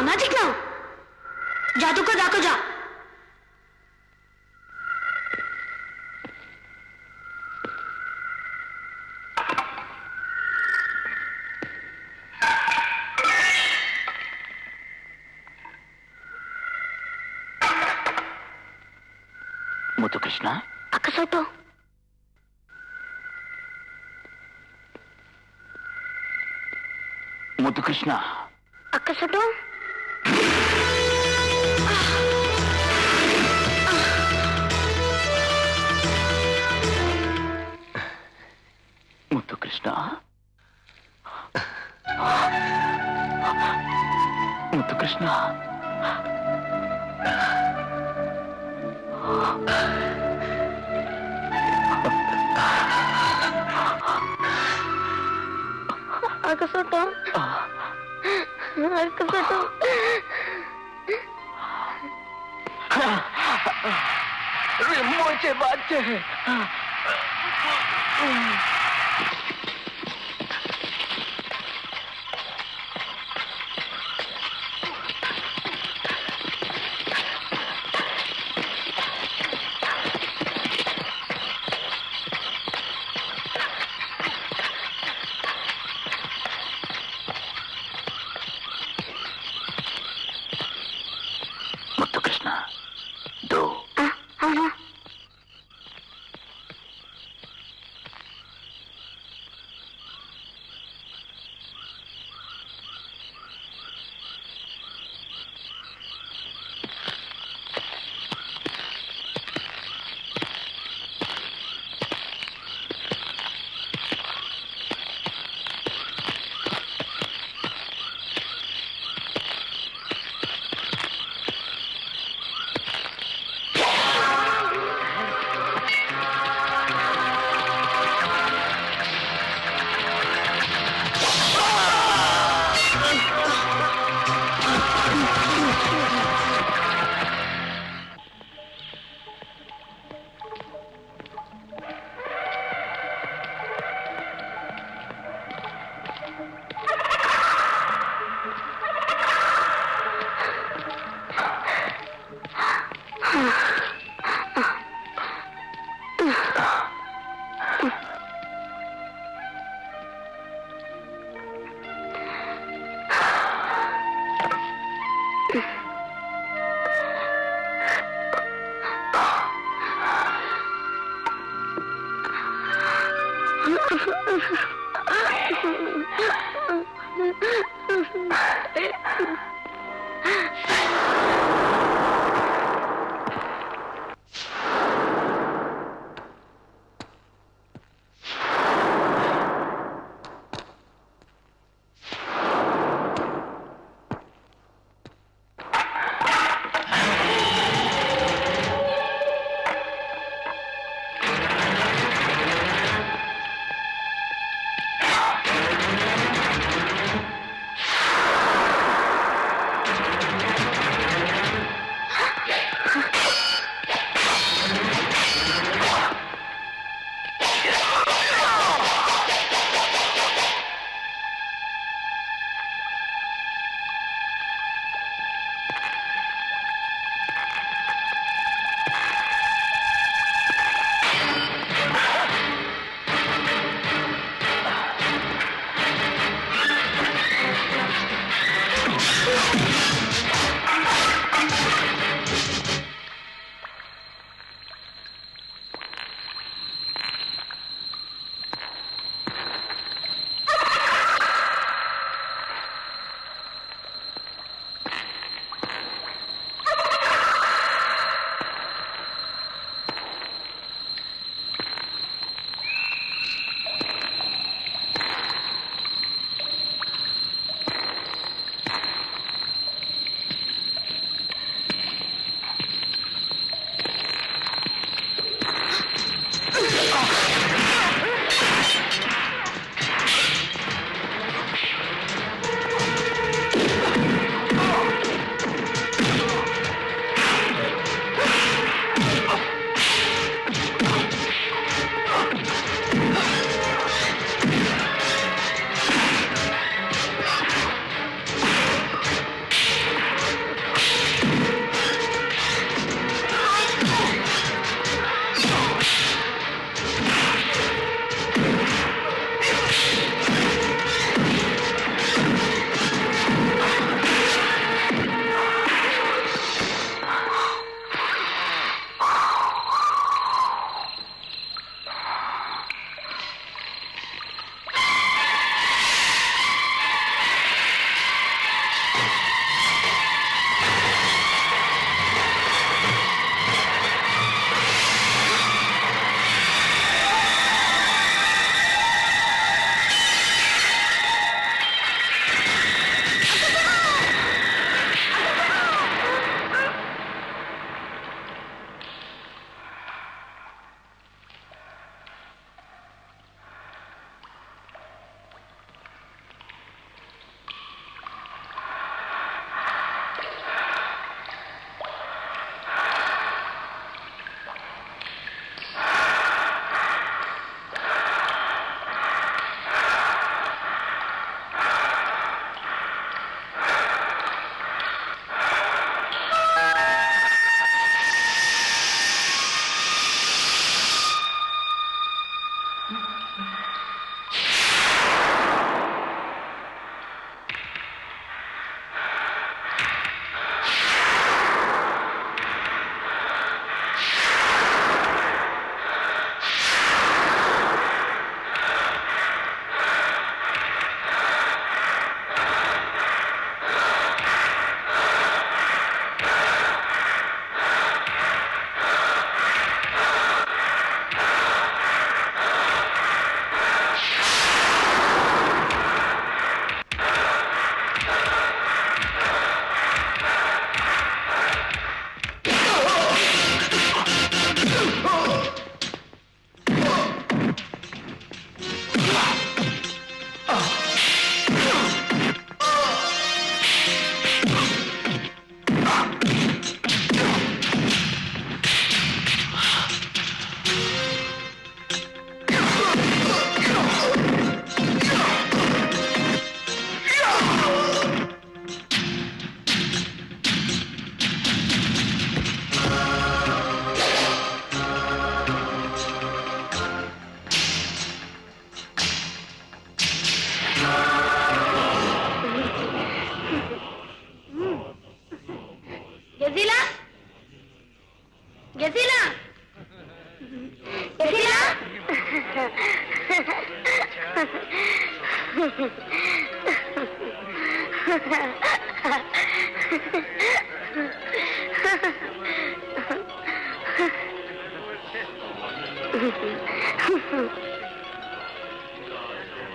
नजीक ना जादू को जाको जा मुतु कृष्ण अकसोटो मुतु कृष्ण अकसोटो मुतु कृष्ण मुतु कृष्ण अकसोटो अकसोटो मुझे बात मुतु कृष्ण दो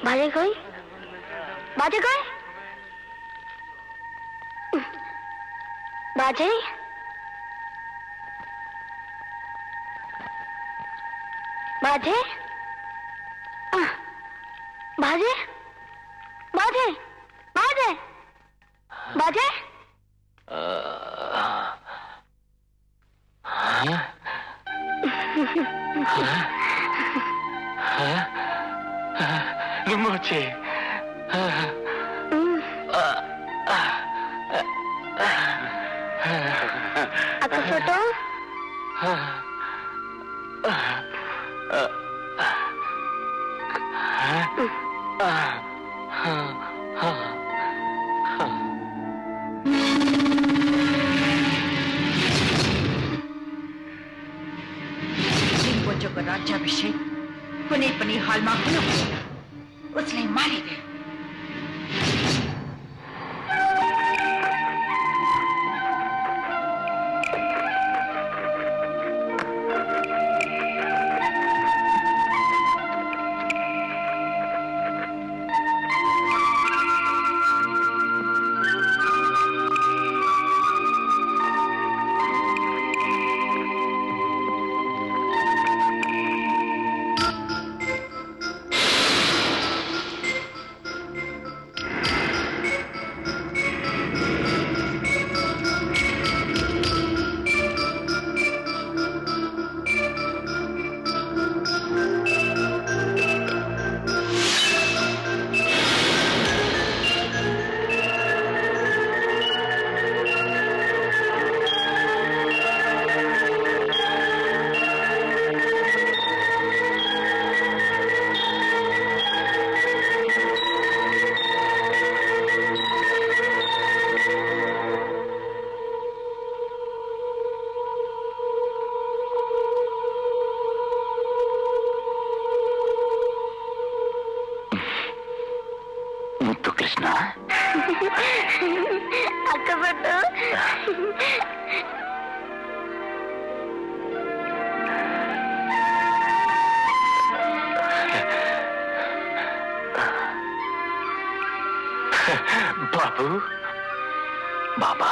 बाजे कोई बाजे कोई बाजे बाजे बाजे बाजे बाजे बाजे मुझे अक्का फोटो लिंगोजो को राज्याभिषेक कुनै पनि हालमा हुनु हुँदैन उसलाई मारिदे मुत्तु कृष्ण अक्का फोटो बाबू बाबा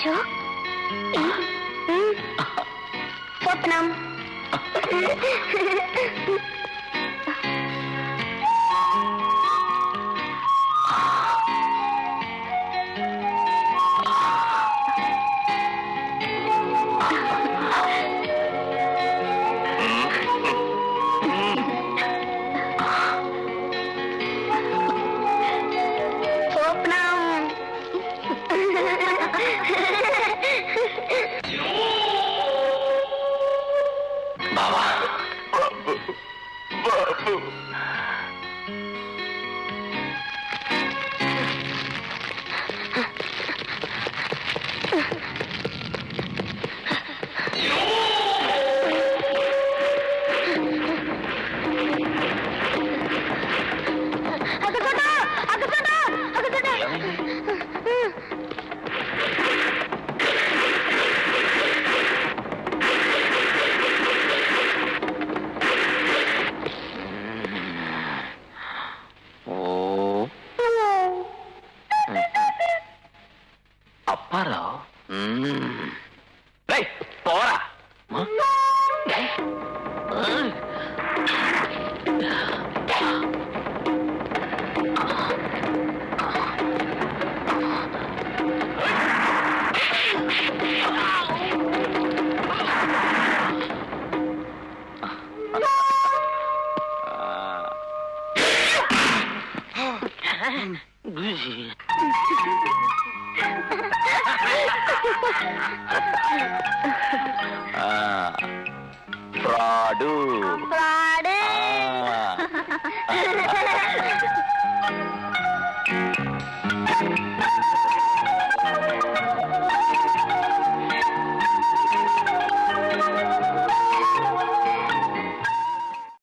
అశోక్ స్వప్నం అప్పారావు పోరా ఫ్రాడు